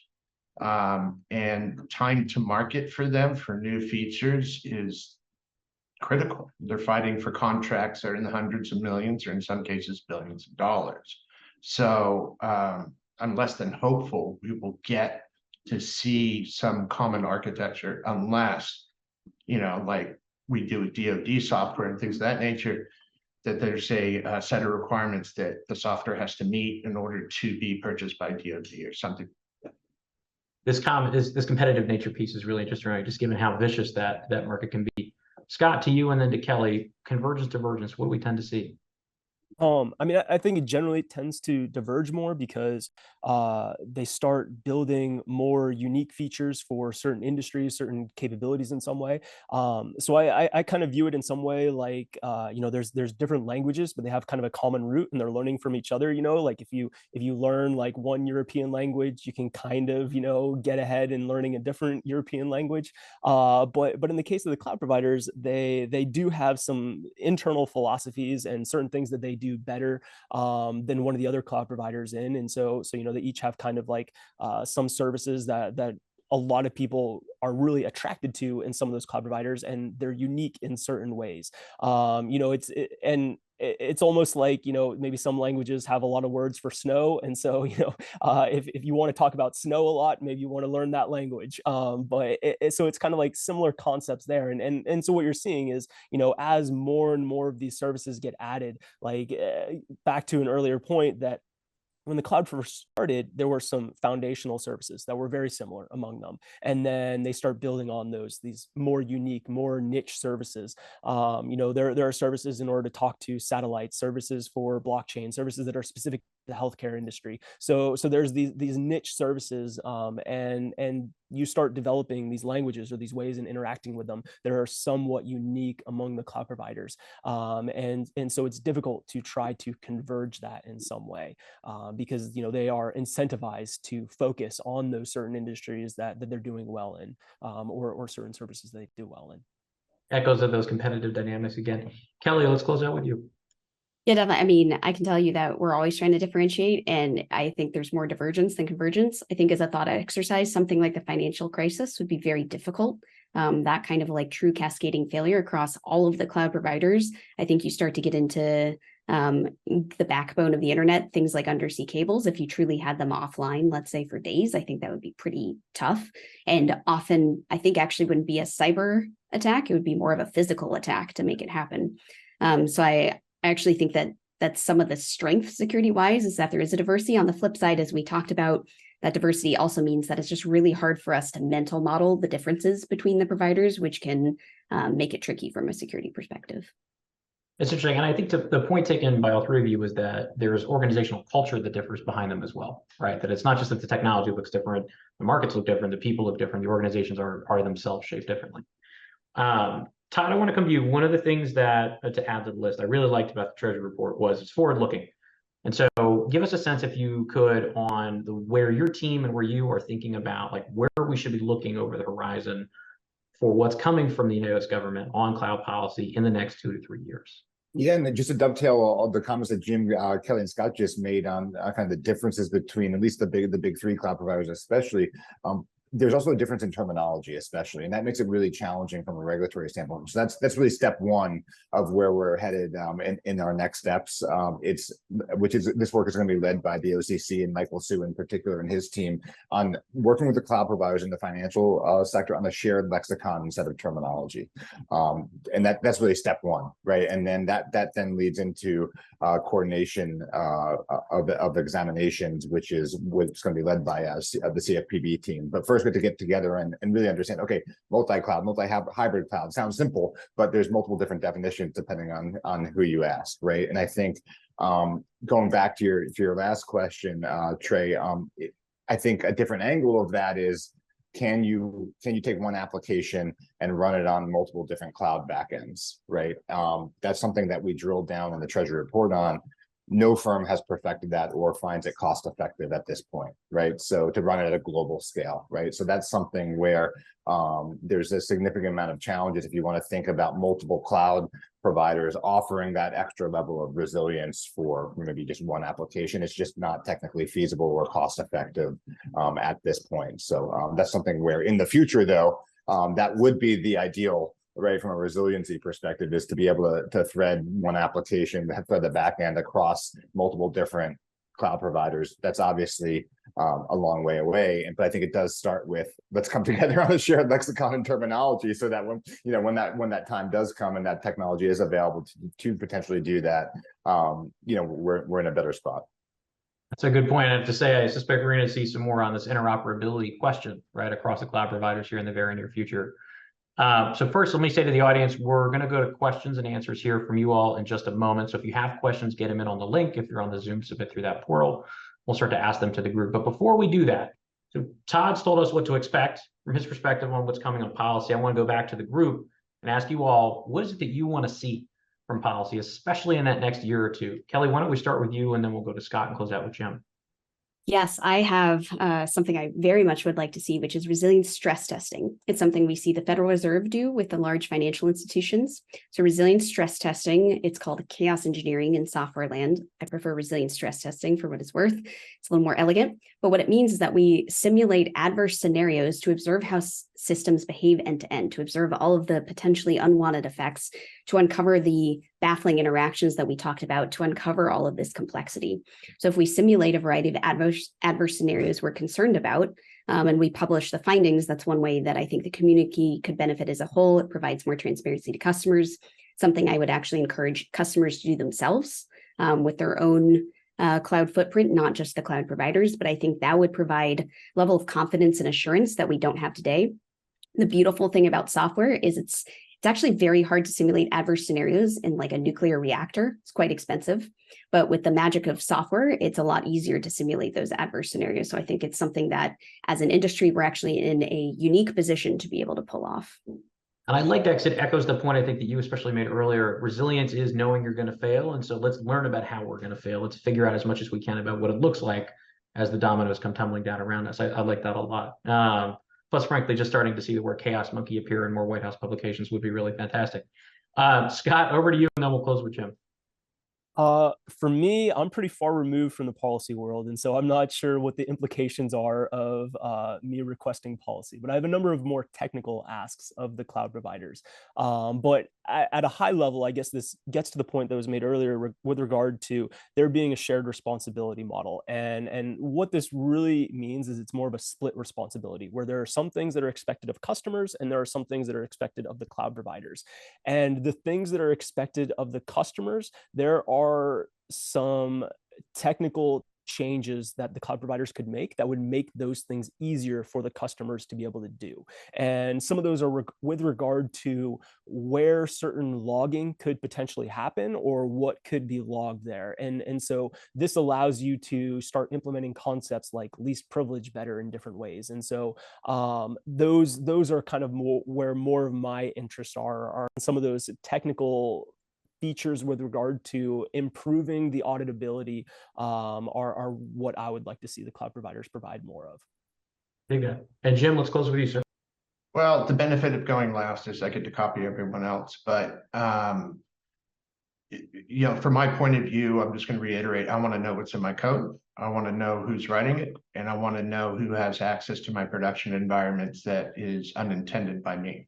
S3: And time to market for them for new features is critical. They're fighting for contracts that are in the hundreds of millions, or in some cases, billions of dollars. So I'm less than hopeful we will get to see some common architecture, unless, like we do with DoD software and things of that nature, that there's a set of requirements that the software has to meet in order to be purchased by DoD or something.
S1: This competitive nature piece is really interesting, right? Just given how vicious that market can be. Scott, to you, and then to Kelly, convergence, divergence, what do we tend to see?
S5: I mean, I think it generally tends to diverge more because they start building more unique features for certain industries, certain capabilities in some way. So I kind of view it in some way like, there's different languages, but they have kind of a common root and they're learning from each other. Like if you learn like one European language, you can kind of, get ahead in learning a different European language. But in the case of the cloud providers, they do have some internal philosophies and certain things that they do better than one of the other cloud providers in. And so they each have kind of like some services that a lot of people are really attracted to in some of those cloud providers, and they're unique in certain ways. It's almost like, maybe some languages have a lot of words for snow. And so, if you want to talk about snow a lot, maybe you want to learn that language. So it's kind of like similar concepts there. And so what you're seeing is, as more and more of these services get added, like back to an earlier point, that when the cloud first started, there were some foundational services that were very similar among them. And then they start building on these more unique, more niche services. There are services in order to talk to satellite, services for blockchain, services that are specific to the healthcare industry. So there's these niche services, and you start developing these languages or these ways in interacting with them that are somewhat unique among the cloud providers. And so it's difficult to try to converge that in some way, because they are incentivized to focus on those certain industries that they're doing well in, or certain services they do well in.
S1: Echoes of those competitive dynamics again. Kelly, let's close out with you.
S4: Yeah, definitely. I mean, I can tell you that we're always trying to differentiate, and I think there's more divergence than convergence. I think as a thought exercise, something like the financial crisis would be very difficult. That kind of like true cascading failure across all of the cloud providers. I think you start to get into the backbone of the internet, things like undersea cables. If you truly had them offline, let's say for days, I think that would be pretty tough. And often, I think actually wouldn't be a cyber attack. It would be more of a physical attack to make it happen. So I actually think that some of the strength security wise is that there is a diversity. On the flip side, as we talked about, that diversity also means that it's just really hard for us to mental model the differences between the providers, which can make it tricky from a security perspective.
S1: It's interesting. And I think the point taken by all three of you was that there's organizational culture that differs behind them as well, right? That it's not just that the technology looks different, the markets look different, the people look different, the organizations are themselves shaped differently. Todd, I want to come to you. One of the things that, to add to the list, I really liked about the Treasury report was it's forward-looking. And so give us a sense, if you could, on where your team and where you are thinking about, like where we should be looking over the horizon for what's coming from the U.S. government on cloud policy in the next 2 to 3 years.
S2: Yeah, and just to dovetail all the comments that Jim, Kelly, and Scott just made on kind of the differences between at least the big three cloud providers, especially. There's also a difference in terminology, especially, and that makes it really challenging from a regulatory standpoint. So that's really step one of where we're headed in our next steps. This work is going to be led by the OCC and Michael Sue in particular and his team on working with the cloud providers in the financial sector on a shared lexicon instead of terminology, and that's really step one, right? And then that then leads into coordination of examinations, which is what's going to be led by the CFPB team. But first, we have to get together and really understand, okay, multi-cloud, hybrid cloud sounds simple, but there's multiple different definitions depending on who you ask, right? And I think going back to your last question, Trey, I think a different angle of that is, can you take one application and run it on multiple different cloud backends, right? That's something that we drilled down in the Treasury report on. no firm has perfected that or finds it cost effective at this point, right? So to run it at a global scale, right? So that's something where there's a significant amount of challenges if you want to think about multiple cloud providers offering that extra level of resilience for maybe just one application. It's just not technically feasible or cost effective at this point. So that's something where in the future, though, that would be the ideal, right, from a resiliency perspective, is to be able to thread one application, thread the back end across multiple different cloud providers. That's obviously a long way away, but I think it does start with let's come together on a shared lexicon and terminology, so that when when that time does come and that technology is available to potentially do that, we're in a better spot.
S1: That's a good point. I have to say, I suspect we're going to see some more on this interoperability question right across the cloud providers here in the very near future. So first, let me say to the audience, we're going to go to questions and answers here from you all in just a moment. So if you have questions, get them in on the link. If you're on the Zoom, submit through that portal. We'll start to ask them to the group. But before we do that, so Todd's told us what to expect from his perspective on what's coming on policy. I want to go back to the group and ask you all, what is it that you want to see from policy, especially in that next year or two? Kelly, why don't we start with you, and then we'll go to Scott and close out with Jim.
S4: Yes, I have something I very much would like to see, which is resilience stress testing. It's something we see the Federal Reserve do with the large financial institutions. So resilience stress testing, it's called chaos engineering in software land. I prefer resilience stress testing for what it's worth. It's a little more elegant. But what it means is that we simulate adverse scenarios to observe how systems behave end to end, to observe all of the potentially unwanted effects, to uncover the baffling interactions that we talked about, to uncover all of this complexity. So if we simulate a variety of adverse scenarios we're concerned about, and we publish the findings, that's one way that I think the community could benefit as a whole. It provides more transparency to customers, something I would actually encourage customers to do themselves with their own cloud footprint, not just the cloud providers, but I think that would provide a level of confidence and assurance that we don't have today. The beautiful thing about software is it's actually very hard to simulate adverse scenarios in like a nuclear reactor. It's quite expensive, but with the magic of software, it's a lot easier to simulate those adverse scenarios. So I think it's something that as an industry, we're actually in a unique position to be able to pull off.
S1: And I like that because it echoes the point I think that you especially made earlier. Resilience is knowing you're going to fail. And so let's learn about how we're going to fail. Let's figure out as much as we can about what it looks like as the dominoes come tumbling down around us. I like that a lot. Plus, frankly, just starting to see the word chaos monkey appear in more White House publications would be really fantastic. Scott, over to you, and then we'll close with Jim.
S5: For me, I'm pretty far removed from the policy world, and so I'm not sure what the implications are of me requesting policy, but I have a number of more technical asks of the cloud providers. But at a high level, I guess this gets to the point that was made earlier with regard to there being a shared responsibility model. And what this really means is it's more of a split responsibility, where there are some things that are expected of customers and there are some things that are expected of the cloud providers. And the things that are expected of the customers, there are some technical changes that the cloud providers could make that would make those things easier for the customers to be able to do. And some of those are with regard to where certain logging could potentially happen or what could be logged there. And so this allows you to start implementing concepts like least privilege better in different ways. And so those are kind of where more of my interests are some of those technical features with regard to improving the auditability are what I would like to see the cloud providers provide more of.
S1: Big guy. And Jim, let's close with you, sir.
S3: Well, the benefit of going last is I get to copy everyone else, but from my point of view, I'm just going to reiterate, I want to know what's in my code. I want to know who's writing it, and I want to know who has access to my production environments that is unintended by me.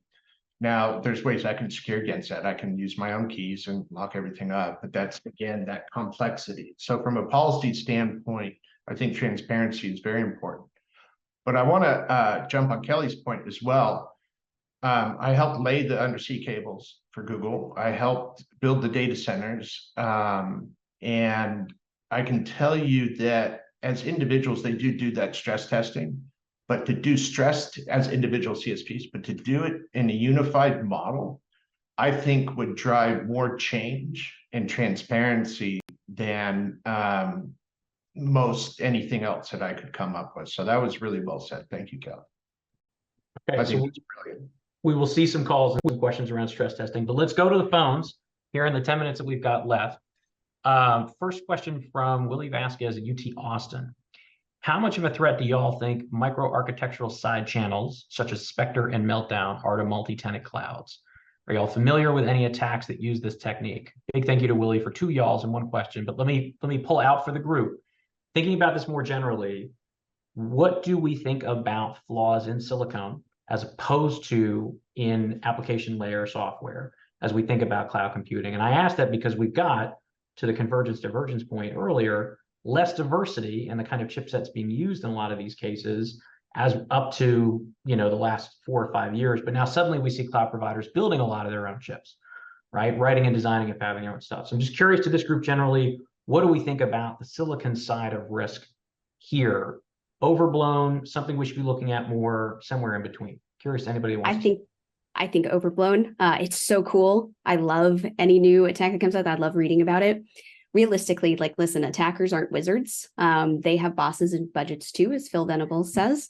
S3: Now, there's ways I can secure against that. I can use my own keys and lock everything up, but that's, again, that complexity. So from a policy standpoint, I think transparency is very important. But I want to jump on Kelly's point as well. I helped lay the undersea cables for Google. I helped build the data centers. And I can tell you that as individuals, they do that stress testing. But to do stress as individual CSPs, but to do it in a unified model, I think would drive more change and transparency than most anything else that I could come up with. So that was really well said. Thank you, Kelly.
S1: Okay, so we will see some calls and questions around stress testing, but let's go to the phones here in the 10 minutes that we've got left. First question from Willie Vasquez at UT Austin. How much of a threat do y'all think micro-architectural side channels, such as Spectre and Meltdown, are to multi-tenant clouds? Are y'all familiar with any attacks that use this technique? Big thank you to Willie for 2 y'alls and 1 question, but let me pull out for the group. Thinking about this more generally, what do we think about flaws in silicon as opposed to in application layer software as we think about cloud computing? And I ask that because we've got, to the convergence divergence point earlier, less diversity in the kind of chipsets being used in a lot of these cases as up to, the last 4 or 5 years. But now suddenly we see cloud providers building a lot of their own chips, right? Writing and designing and having their own stuff. So I'm just curious to this group generally, what do we think about the silicon side of risk here? Overblown, something we should be looking at more, somewhere in between? Curious to anybody who wants
S4: I think overblown. It's so cool. I love any new attack that comes out. I love reading about it. Realistically, listen, attackers aren't wizards. They have bosses and budgets too, as Phil Venables says.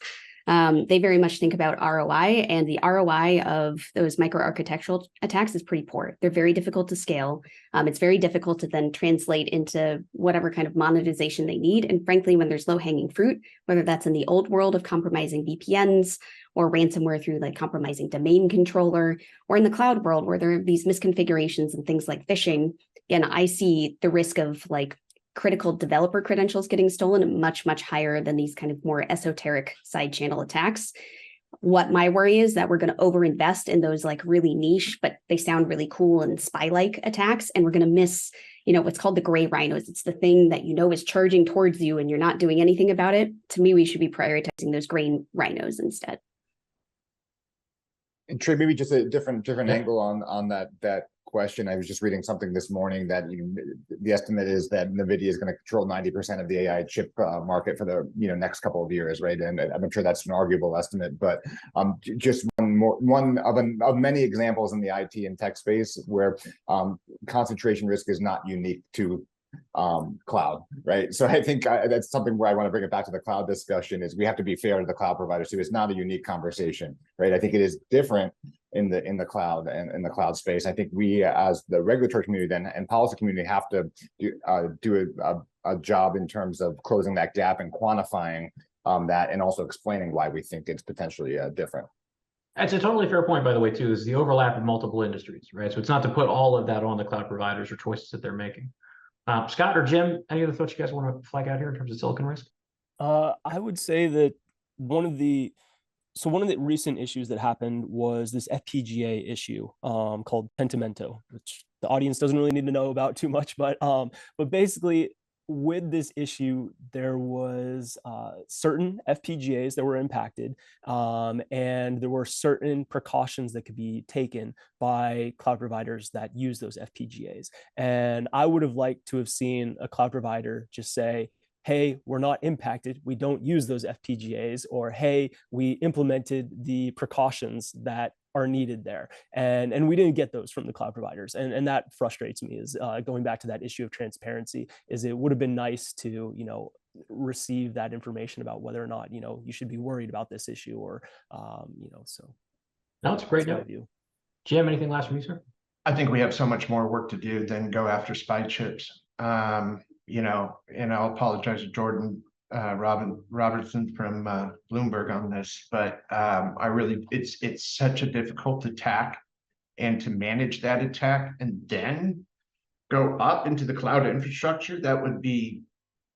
S4: They very much think about ROI, and the ROI of those micro-architectural attacks is pretty poor. They're very difficult to scale. It's very difficult to then translate into whatever kind of monetization they need. And frankly, when there's low-hanging fruit, whether that's in the old world of compromising VPNs or ransomware through compromising domain controller, or in the cloud world where there are these misconfigurations and things like phishing, again, I see the risk of critical developer credentials getting stolen much, much higher than these kind of more esoteric side channel attacks. What my worry is that we're going to overinvest in those really niche, but they sound really cool and spy-like attacks. And we're going to miss, what's called the gray rhinos. It's the thing that is charging towards you and you're not doing anything about it. To me, we should be prioritizing those gray rhinos instead.
S2: And Trey, maybe just a different angle on that question. I was just reading something this morning that the estimate is that NVIDIA is going to control 90% of the AI chip market for the next couple of years, right? And I'm sure that's an arguable estimate, but just one of many examples in the IT and tech space where concentration risk is not unique to cloud, right? So I think that's something where I want to bring it back to the cloud discussion. Is we have to be fair to the cloud providers too. It's not a unique conversation, right? I think it is different in the cloud and in the cloud space. I think we, as the regulatory community then and policy community, have to do a job in terms of closing that gap and quantifying that, and also explaining why we think it's potentially different.
S1: That's a totally fair point, by the way, too, is the overlap of multiple industries, right? So it's not to put all of that on the cloud providers or choices that they're making. Scott or Jim, any other thoughts you guys want to flag out here in terms of silicon risk?
S5: I would say that one of the recent issues that happened was this FPGA issue called Pentimento, which the audience doesn't really need to know about too much, but basically with this issue, there was certain FPGAs that were impacted, and there were certain precautions that could be taken by cloud providers that use those FPGAs. And I would have liked to have seen a cloud provider just say, hey, we're not impacted, we don't use those FPGAs, or hey, we implemented the precautions that are needed there. And we didn't get those from the cloud providers. And that frustrates me, is going back to that issue of transparency, is it would have been nice to, receive that information about whether or not, you should be worried about this issue, or, so.
S1: No, it's a great note. Jim, anything last from you, sir?
S3: I think we have so much more work to do than go after spy chips. And I'll apologize to Jordan Robertson from Bloomberg on this, but it's such a difficult attack, and to manage that attack and then go up into the cloud infrastructure, that would be,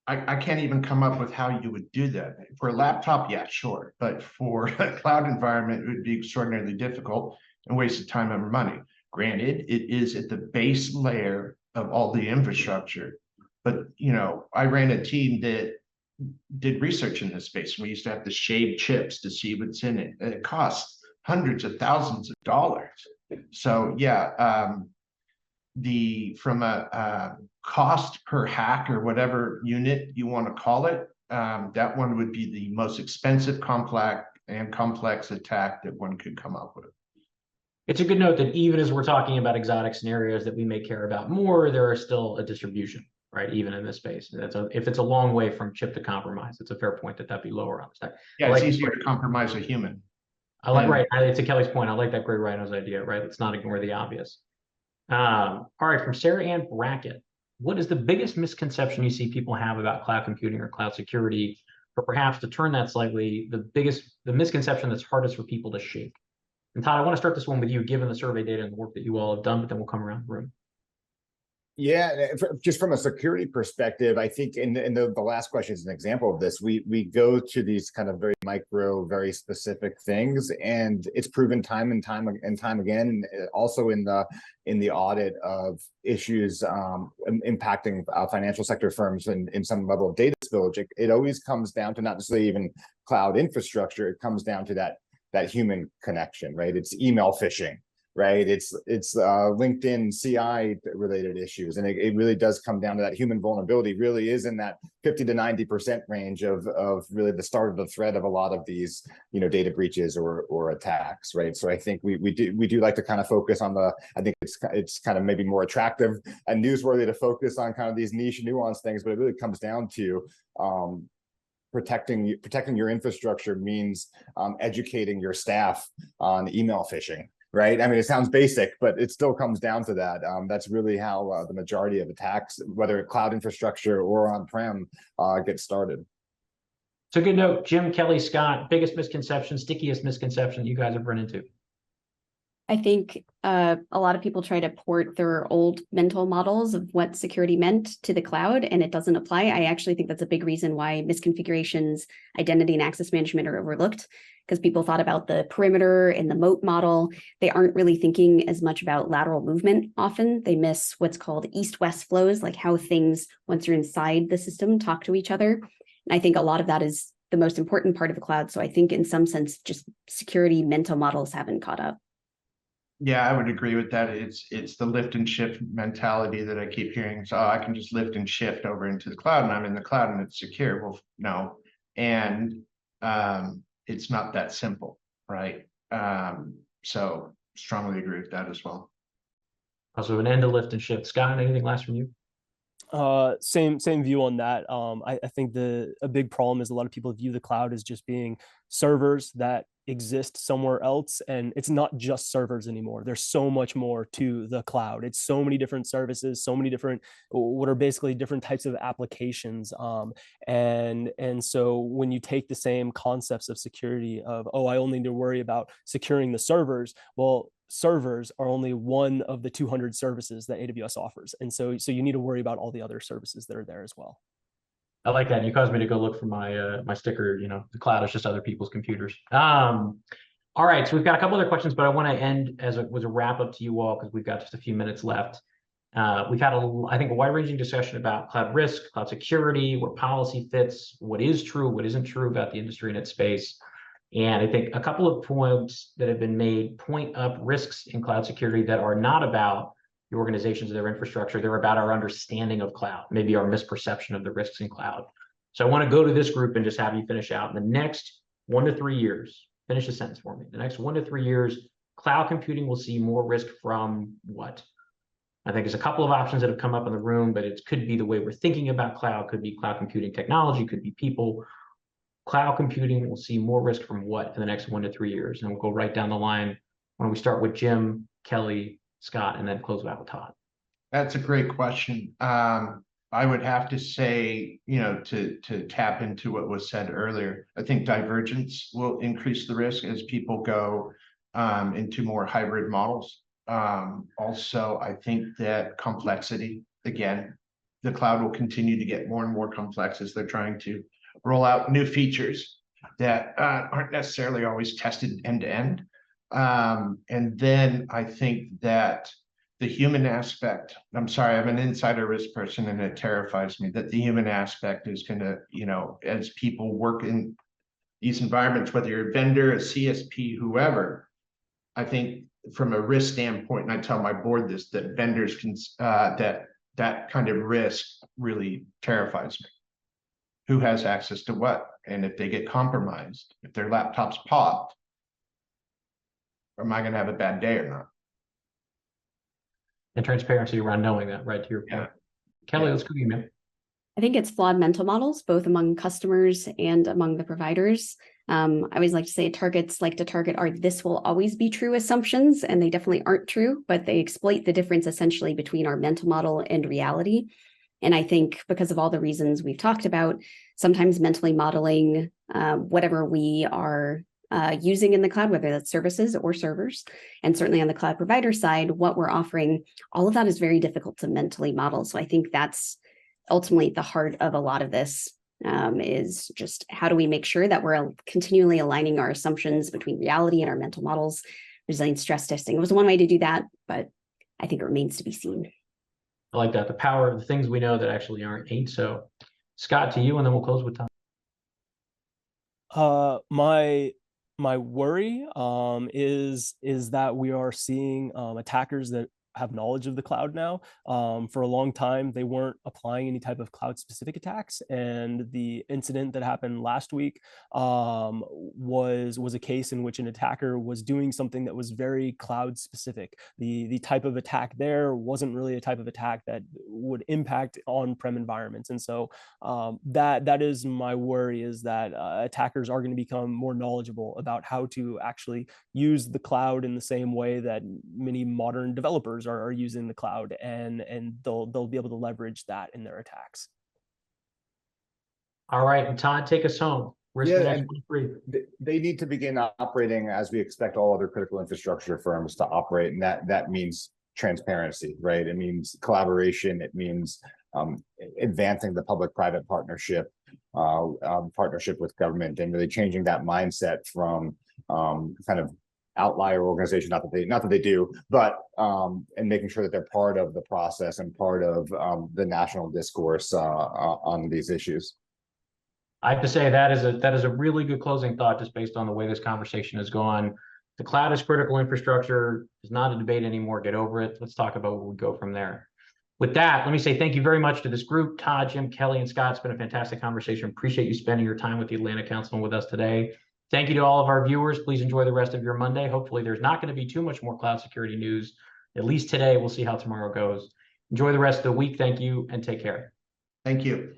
S3: I can't even come up with how you would do that. For a laptop, yeah, sure, but for a cloud environment, it would be extraordinarily difficult and waste of time and money. Granted, it is at the base layer of all the infrastructure, but I ran a team that did research in this space. We used to have to shave chips to see what's in it, and it costs hundreds of thousands of dollars. So yeah, from a cost per hack or whatever unit you want to call it, that one would be the most expensive, complex attack that one could come up with.
S1: It's a good note that even as we're talking about exotic scenarios that we may care about more, there are still a distribution, right? Even in this space, if it's a long way from chip to compromise, it's a fair point that be lower on the stack.
S3: Yeah, it's easier to compromise a human.
S1: To Kelly's point, I like that gray rhinos idea, right? Let's not ignore the obvious. All right, from Sarah Ann Brackett. what is the biggest misconception you see people have about cloud computing or cloud security? Or perhaps to turn that slightly, the misconception that's hardest for people to shake. And Todd, I want to start this one with you, given the survey data and the work that you all have done, but then we'll come around the room.
S2: Yeah, just from a security perspective, I think in the last question is an example of this. We go to these kind of very micro, very specific things, and it's proven time and time again. Also in the audit of issues impacting financial sector firms in some level of data spillage, it always comes down to not necessarily even cloud infrastructure. It comes down to that human connection, right? It's email phishing. Right, it's LinkedIn CI related issues, and it really does come down to that human vulnerability. Really is in that 50 to 90% range of really the start of the thread of a lot of these data breaches or attacks. Right, so I think we do like to kind of focus on I think it's kind of maybe more attractive and newsworthy to focus on kind of these niche nuanced things, but it really comes down to protecting your infrastructure means educating your staff on email phishing. Right. I mean, it sounds basic, but it still comes down to that. That's really how the majority of attacks, whether cloud infrastructure or on-prem, get started.
S1: So good note, Jim, Kelly, Scott, biggest misconception, stickiest misconception you guys have run into.
S4: I think a lot of people try to port their old mental models of what security meant to the cloud, and it doesn't apply. I actually think that's a big reason why misconfigurations, identity and access management are overlooked, because people thought about the perimeter and the moat model. They aren't really thinking as much about lateral movement. Often they miss what's called east-west flows, like how things, once you're inside the system, talk to each other. And I think a lot of that is the most important part of the cloud. So I think in some sense, just security mental models haven't caught up.
S3: Yeah, I would agree with that. It's the lift and shift mentality that I keep hearing. So I can just lift and shift over into the cloud, and I'm in the cloud and it's secure. Well, no. And it's not that simple, right? So strongly agree with that as well.
S1: Also an end to lift and shift. Scott, anything last from you?
S5: Same view on that. I think a big problem is a lot of people view the cloud as just being servers that exist somewhere else, and it's not just servers anymore. There's so much more to the cloud. It's so many different services, so many different, what are basically different types of applications. And so when you take the same concepts of security of, oh, I only need to worry about securing the servers, well, servers are only one of the 200 services that AWS offers. And so you need to worry about all the other services that are there as well.
S1: I like that. You caused me to go look for my my sticker. The cloud is just other people's computers. All right, so we've got a couple other questions, but I want to end as a wrap up to you all, because we've got just a few minutes left. We've had I think a wide-ranging discussion about cloud risk, cloud security, where policy fits, what is true, what isn't true about the industry and its space. And I think a couple of points that have been made point up risks in cloud security that are not about the organizations, their infrastructure. They're about our understanding of cloud, maybe our misperception of the risks in cloud. So I want to go to this group and just have you finish out. In the next 1 to 3 years, finish the sentence for me. The next 1 to 3 years, cloud computing will see more risk from what? I think there's a couple of options that have come up in the room, but it could be the way we're thinking about cloud, could be cloud computing technology, could be people. Cloud computing will see more risk from what in the next 1 to 3 years? And we'll go right down the line. Why don't we start with Jim, Kelly, Scott, and then close out with Todd?
S3: That's a great question. I would have to say, to tap into what was said earlier, I think divergence will increase the risk as people go into more hybrid models. Also, I think that complexity, again, the cloud will continue to get more and more complex as they're trying to roll out new features that aren't necessarily always tested end to end. And then I think that the human aspect, I'm sorry, I'm an insider risk person, and it terrifies me that the human aspect is going to, as people work in these environments, whether you're a vendor, a CSP, whoever, I think from a risk standpoint, and I tell my board this, that vendors can, that kind of risk really terrifies me. Who has access to what? And if they get compromised, if their laptop's popped, am I going to have a bad day or not?
S1: And transparency around knowing that, right, to your point.
S3: Yeah.
S1: Kelly,
S3: Yeah.
S1: let's go to you, man.
S4: I think it's flawed mental models, both among customers and among the providers. I always like to say targets like to target our "this will always be true" assumptions, and they definitely aren't true, but they exploit the difference essentially between our mental model and reality. And I think because of all the reasons we've talked about, sometimes mentally modeling whatever we are using in the cloud, whether that's services or servers, and certainly on the cloud provider side, what we're offering, all of that is very difficult to mentally model. So I think that's ultimately the heart of a lot of this, is just how do we make sure that we're continually aligning our assumptions between reality and our mental models. Resilience stress testing was one way to do that, but I think it remains to be seen.
S1: I like that. The power of the things we know that actually ain't so. Scott, to you, and then we'll close with Todd.
S5: My worry is that we are seeing attackers that have knowledge of the cloud now. For a long time, they weren't applying any type of cloud specific attacks. And the incident that happened last week was a case in which an attacker was doing something that was very cloud specific. The type of attack there wasn't really a type of attack that would impact on-prem environments. And so that is my worry, is that attackers are going to become more knowledgeable about how to actually use the cloud in the same way that many modern developers are using the cloud, and they'll be able to leverage that in their attacks.
S1: All right, and Todd, take us home.
S2: They need to begin operating as we expect all other critical infrastructure firms to operate, and that means transparency, right? It means collaboration. It means advancing the public-private partnership, partnership with government, and really changing that mindset from kind of outlier organization, not that they do, but and making sure that they're part of the process and part of the national discourse on these issues.
S1: I have to say that is a really good closing thought, just based on the way this conversation has gone. The cloud is critical infrastructure. It's not a debate anymore. Get over it. Let's talk about where we go from there. With that, let me say thank you very much to this group. Todd, Jim, Kelly, and Scott. It's been a fantastic conversation. Appreciate you spending your time with the Atlanta Council and with us today. Thank you to all of our viewers. Please enjoy the rest of your Monday. Hopefully there's not going to be too much more cloud security news, at least today. We'll see how tomorrow goes. Enjoy the rest of the week. Thank you and take care.
S3: Thank you.